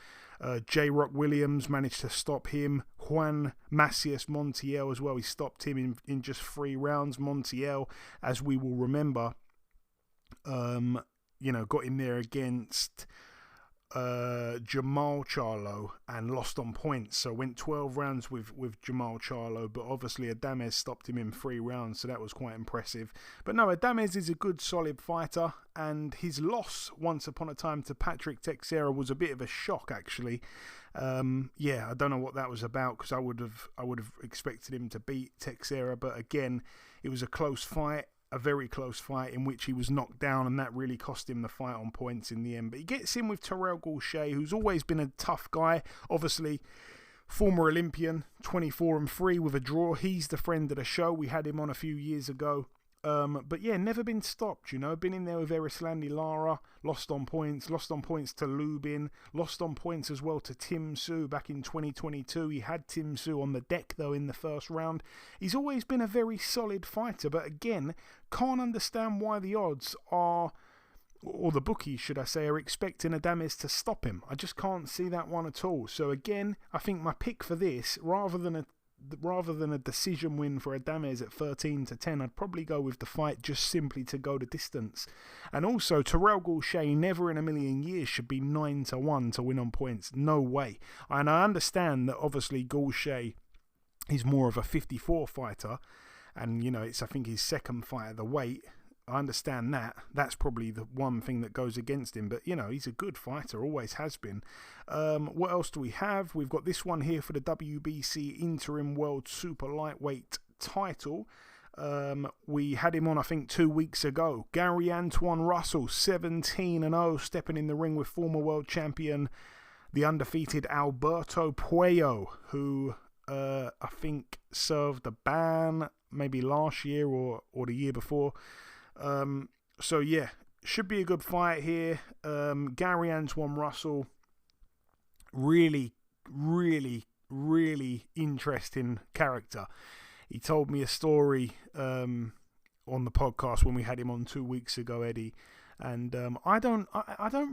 J. Rock Williams managed to stop him. Juan Macias Montiel as well. He stopped him in just 3 rounds. Montiel, as we will remember, got in there against Jamal Charlo and lost on points, so went 12 rounds with Jamal Charlo, but obviously Adames stopped him in 3 rounds, so that was quite impressive. But no, Adames is a good solid fighter, and his loss once upon a time to Patrick Teixeira was a bit of a shock actually. I don't know what that was about, because I would have expected him to beat Teixeira, but again, it was a close fight. A very close fight in which he was knocked down, and that really cost him the fight on points in the end. But he gets in with Terrell Gausha, who's always been a tough guy. Obviously, former Olympian, 24-3 with a draw. He's the friend of the show. We had him on a few years ago. But yeah, never been stopped, Been in there with Erislandy Lara, lost on points to Lubin, lost on points as well to Tim Tszyu back in 2022. He had Tim Tszyu on the deck, though, in the first round. He's always been a very solid fighter, but again, can't understand why the odds are, or the bookies, should I say, are expecting Adames to stop him. I just can't see that one at all. So again, I think my pick for this, rather than a decision win for Adames at 13-10, I'd probably go with the fight just simply to go the distance. And also, Terrell Gausha never in a million years should be 9-1 to win on points. No way. And I understand that obviously Gausha is more of a 54 fighter, and it's I think his second fight at the weight. I understand that. That's probably the one thing that goes against him. But, he's a good fighter, always has been. What else do we have? We've got this one here for the WBC Interim World Super Lightweight title. We had him on, I think, 2 weeks ago. Gary Antoine Russell, 17-0, stepping in the ring with former world champion, the undefeated Alberto Puello, who I think served a ban maybe last year or the year before. So yeah, should be a good fight here. Gary Antoine Russell, really, really, really interesting character. He told me a story on the podcast when we had him on 2 weeks ago, Eddie. And I don't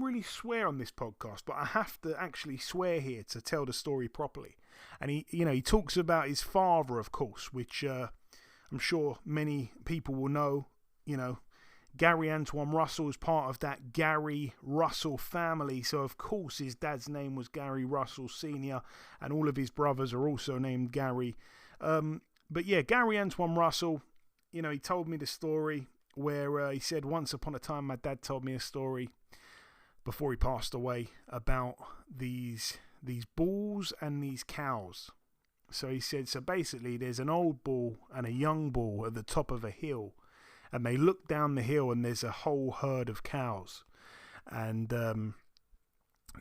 really swear on this podcast, but I have to actually swear here to tell the story properly. And he talks about his father, of course, which I'm sure many people will know. Gary Antoine Russell is part of that Gary Russell family, so of course his dad's name was Gary Russell Sr., and all of his brothers are also named Gary. But yeah, Gary Antoine Russell, he told me the story where he said, once upon a time my dad told me a story before he passed away about these bulls and these cows. So he said, so basically there's an old bull and a young bull at the top of a hill, and they look down the hill and there's a whole herd of cows. And the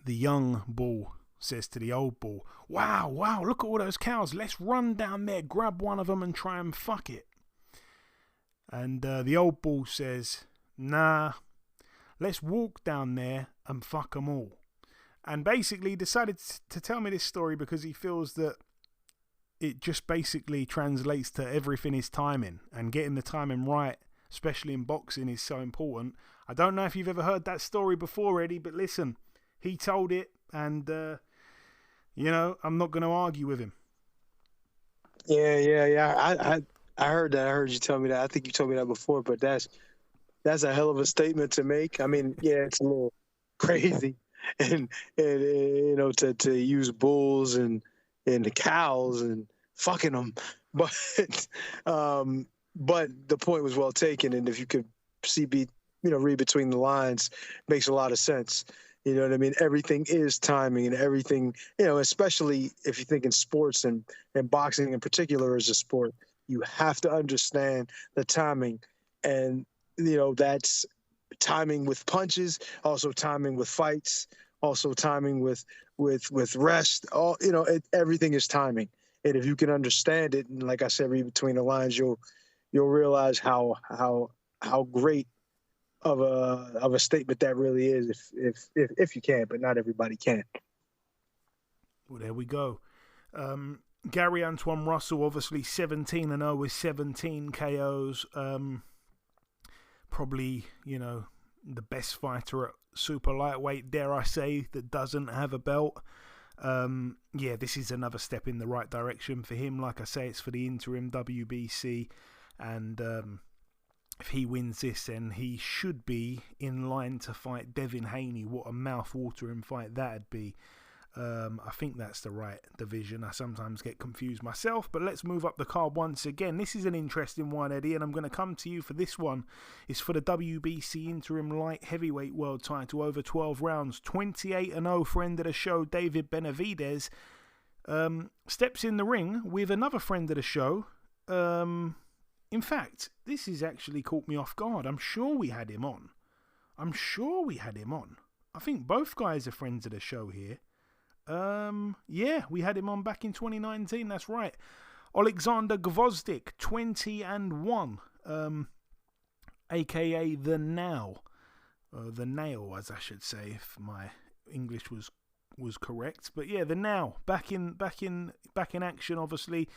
young bull says to the old bull, wow, look at all those cows. Let's run down there, grab one of them and try and fuck it. And the old bull says, nah, let's walk down there and fuck them all. And basically decided to tell me this story because he feels that it just basically translates to everything is timing, and getting the timing right, especially in boxing, is so important. I don't know if you've ever heard that story before, Eddie, but listen, he told it, and I'm not going to argue with him. Yeah. I heard that. I heard you tell me that. I think you told me that before, but that's a hell of a statement to make. I mean, yeah, it's a little crazy, and to use bulls and the cows and fucking them, but the point was well taken, and if you could read between the lines, makes a lot of sense. You know what I mean? Everything is timing, and everything, especially if you think in sports and boxing in particular as a sport, you have to understand the timing. And, that's timing with punches, also timing with fights, also timing with rest. Everything is timing. And if you can understand it, and like I said, read between the lines, you'll realize how great of a statement that really is, if you can, but not everybody can. Well, there we go. Gary Antoine Russell, obviously 17-0 with 17 KOs. Probably, the best fighter at super lightweight, dare I say, that doesn't have a belt. This is another step in the right direction for him. Like I say, it's for the interim WBC, and if he wins this, then he should be in line to fight Devin Haney. What a mouth-watering fight that'd be. I think that's the right division. I sometimes get confused myself, but let's move up the card once again. This is an interesting one, Eddie, and I'm going to come to you for this one. It's for the WBC Interim Light Heavyweight World Title over 12 rounds. 28-0 friend of the show, David Benavidez, steps in the ring with another friend of the show. In fact, this has actually caught me off guard. I'm sure we had him on. I think both guys are friends of the show here. We had him on back in 2019. That's right. Alexander Gvozdyk, 20-1, aka the Nail, as I should say, if my English was correct. But yeah, the Nail back in action. Obviously,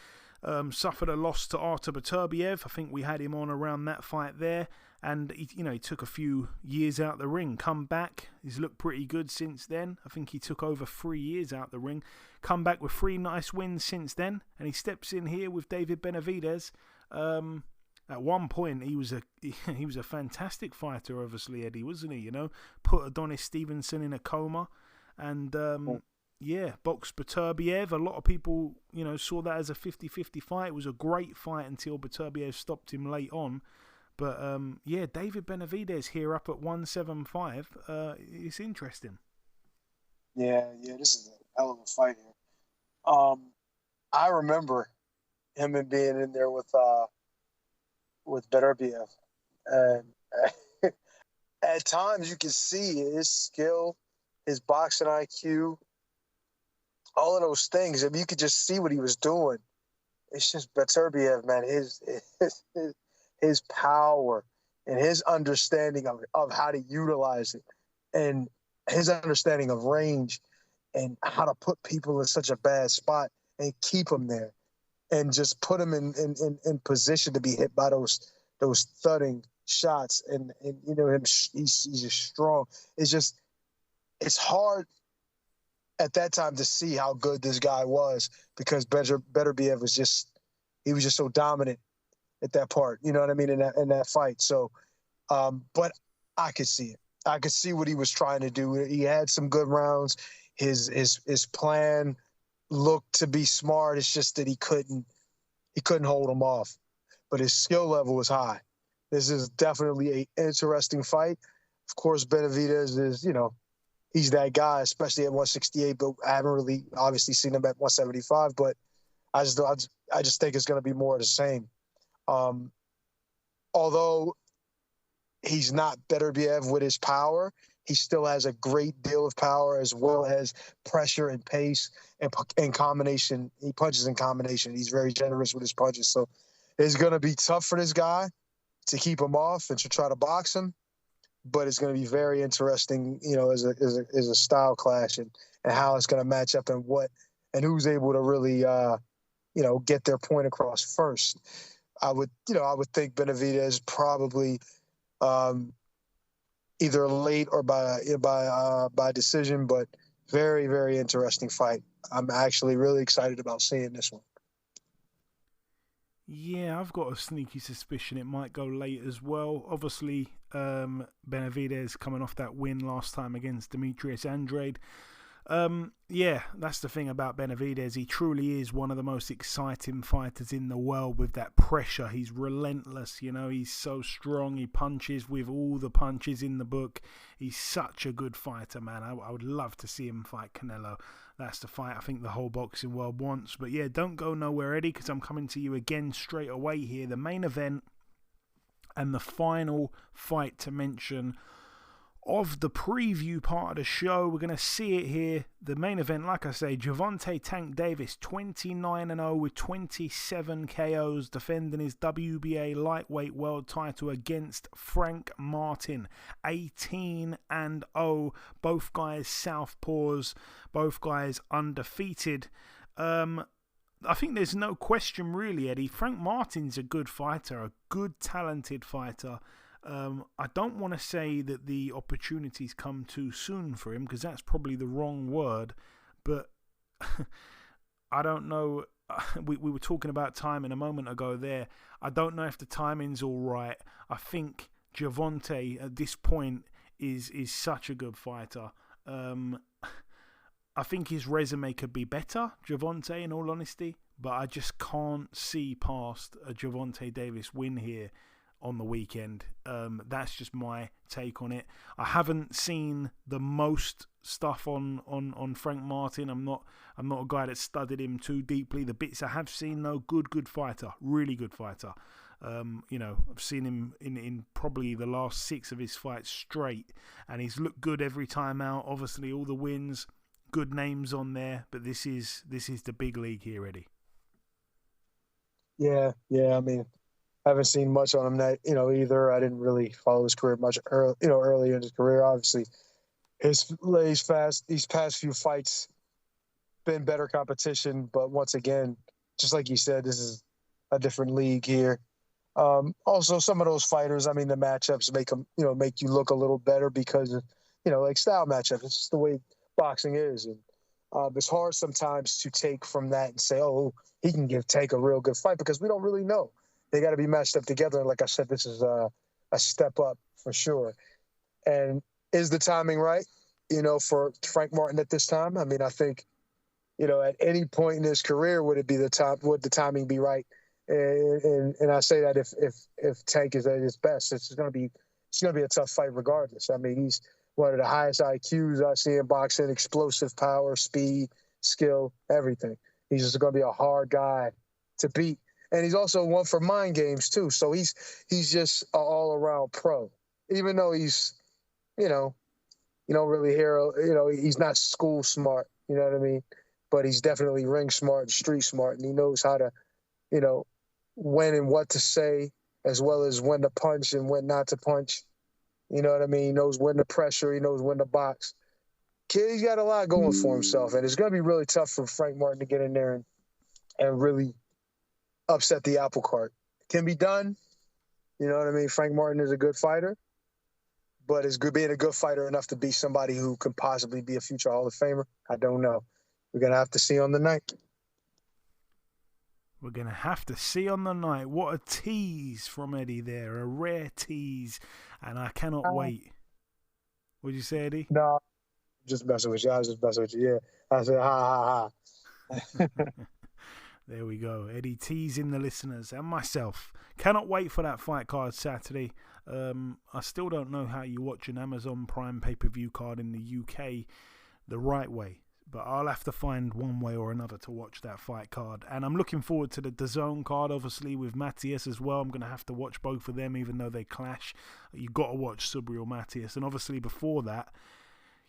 suffered a loss to Artur Beterbiev. I think we had him on around that fight there. And he took a few years out the ring, come back. He's looked pretty good since then. I think he took over 3 years out the ring, come back with 3 nice wins since then. And he steps in here with David Benavidez. At one point, he was a fantastic fighter, obviously, Eddie, wasn't he? Put Adonis Stevenson in a coma, and boxed Beterbiev. A lot of people, saw that as a 50-50 fight. It was a great fight until Beterbiev stopped him late on. But, David Benavidez here up at 175. It's interesting. Yeah, this is a hell of a fight here. I remember him being in there with Beterbiev. And at times you can see his skill, his boxing IQ, all of those things. I mean, you could just see what he was doing. It's just Beterbiev, man. His power and his understanding of how to utilize it, and his understanding of range and how to put people in such a bad spot and keep them there and just put them in position to be hit by those thudding shots. And him, he's just strong. It's hard at that time to see how good this guy was, because Beterbiev was just so dominant at that part, you know what I mean, in that fight. So, but I could see it. I could see what he was trying to do. He had some good rounds. His plan looked to be smart. It's just that he couldn't hold him off. But his skill level was high. This is definitely an interesting fight. Of course, Benavidez is, he's that guy, especially at 168. But I haven't really obviously seen him at 175. But I just think it's going to be more of the same. Although he's not Beterbiev with his power, he still has a great deal of power, as well as pressure and pace and combination. He punches in combination. He's very generous with his punches. So it's going to be tough for this guy to keep him off and to try to box him. But it's going to be very interesting, as a style clash and how it's going to match up and who's able to really, get their point across first. I would think Benavidez probably either late or by decision, but very, very interesting fight. I'm actually really excited about seeing this one. Yeah, I've got a sneaky suspicion it might go late as well. Obviously, Benavidez coming off that win last time against Demetrius Andrade. Yeah, that's the thing about Benavidez. He truly is one of the most exciting fighters in the world with that pressure. He's relentless, he's so strong. He punches with all the punches in the book. He's such a good fighter, man. I would love to see him fight Canelo. That's the fight I think the whole boxing world wants. But yeah, don't go nowhere, Eddie, because I'm coming to you again straight away here. The main event and the final fight to mention of the preview part of the show. We're going to see it here. The main event, like I say, Gervonta Tank Davis, 29-0 with 27 KOs, defending his WBA lightweight world title against Frank Martin, 18-0. Both guys southpaws, both guys undefeated. I think there's no question really, Eddie. Frank Martin's a good fighter, a good, talented fighter. I don't want to say that the opportunities come too soon for him, because that's probably the wrong word, but I don't know. We were talking about timing a moment ago there. I don't know if the timing's all right. I think Gervonta at this point is such a good fighter. I think his resume could be better, Gervonta, in all honesty, but I just can't see past a Gervonta Davis win here on the weekend. That's just my take on it. I haven't seen the most stuff on Frank Martin. I'm not a guy that studied him too deeply. The bits I have seen, though, good fighter, really good fighter. I've seen him in probably the last 6 of his fights straight, and he's looked good every time out. Obviously, all the wins, good names on there, but this is the big league here, Eddie. Yeah. I mean, I haven't seen much on him that, either. I didn't really follow his career much early in his career. Obviously, these past few fights been better competition, but once again, just like you said, this is a different league here. Also, some of those fighters, I mean, the matchups make you look a little better because of, like style matchups. It's just the way boxing is, and it's hard sometimes to take from that and say, oh, he can take a real good fight, because we don't really know. They got to be matched up together. And like I said, this is a step up for sure. And is the timing right, for Frank Martin at this time? I mean, I think, at any point in his career, would the timing be right? And I say that if Tank is at his best, it's going to be a tough fight regardless. I mean, he's one of the highest IQs I see in boxing: explosive power, speed, skill, everything. He's just going to be a hard guy to beat. And he's also one for mind games too. So he's just an all-around pro. Even though he's, you don't really hear, he's not school smart, you know what I mean? But he's definitely ring smart and street smart, and he knows how to, when and what to say, as well as when to punch and when not to punch. You know what I mean? He knows when to pressure. He knows when to box. Kid, he's got a lot going for himself, and it's going to be really tough for Frank Martin to get in there and really upset the apple cart. It can be done. You know what I mean? Frank Martin is a good fighter, but is being a good fighter enough to be somebody who can possibly be a future Hall of Famer? I don't know. We're going to have to see on the night. We're going to have to see on the night. What a tease from Eddie there. A rare tease. And I cannot wait. What did you say, Eddie? No, just messing with you. I was just messing with you. Yeah. I said, ha, ha, ha. There we go. Eddie teasing the listeners and myself. Cannot wait for that fight card Saturday. I still don't know how you watch an Amazon Prime pay-per-view card in the UK the right way. But I'll have to find one way or another to watch that fight card. And I'm looking forward to the DAZN card, obviously, with Matthias as well. I'm going to have to watch both of them, even though they clash. You've got to watch Subriel Matthias. And obviously before that,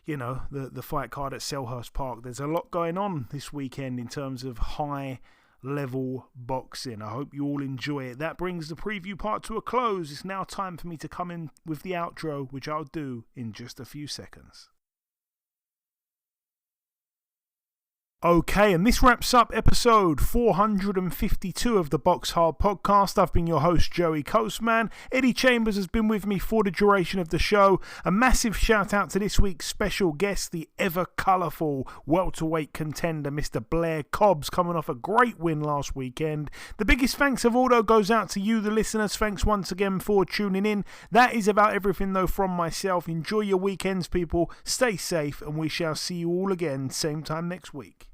the fight card at Selhurst Park. There's a lot going on this weekend in terms of high-level boxing. I hope you all enjoy it. That brings the preview part to a close. It's now time for me to come in with the outro, which I'll do in just a few seconds. Okay, and this wraps up episode 452 of the BoxHard Podcast. I've been your host, Joey Coastman. Eddie Chambers has been with me for the duration of the show. A massive shout out to this week's special guest, the ever colourful welterweight contender, Mr. Blair Cobbs, coming off a great win last weekend. The biggest thanks of all, though, goes out to you, the listeners. Thanks once again for tuning in. That is about everything, though, from myself. Enjoy your weekends, people. Stay safe, and we shall see you all again same time next week.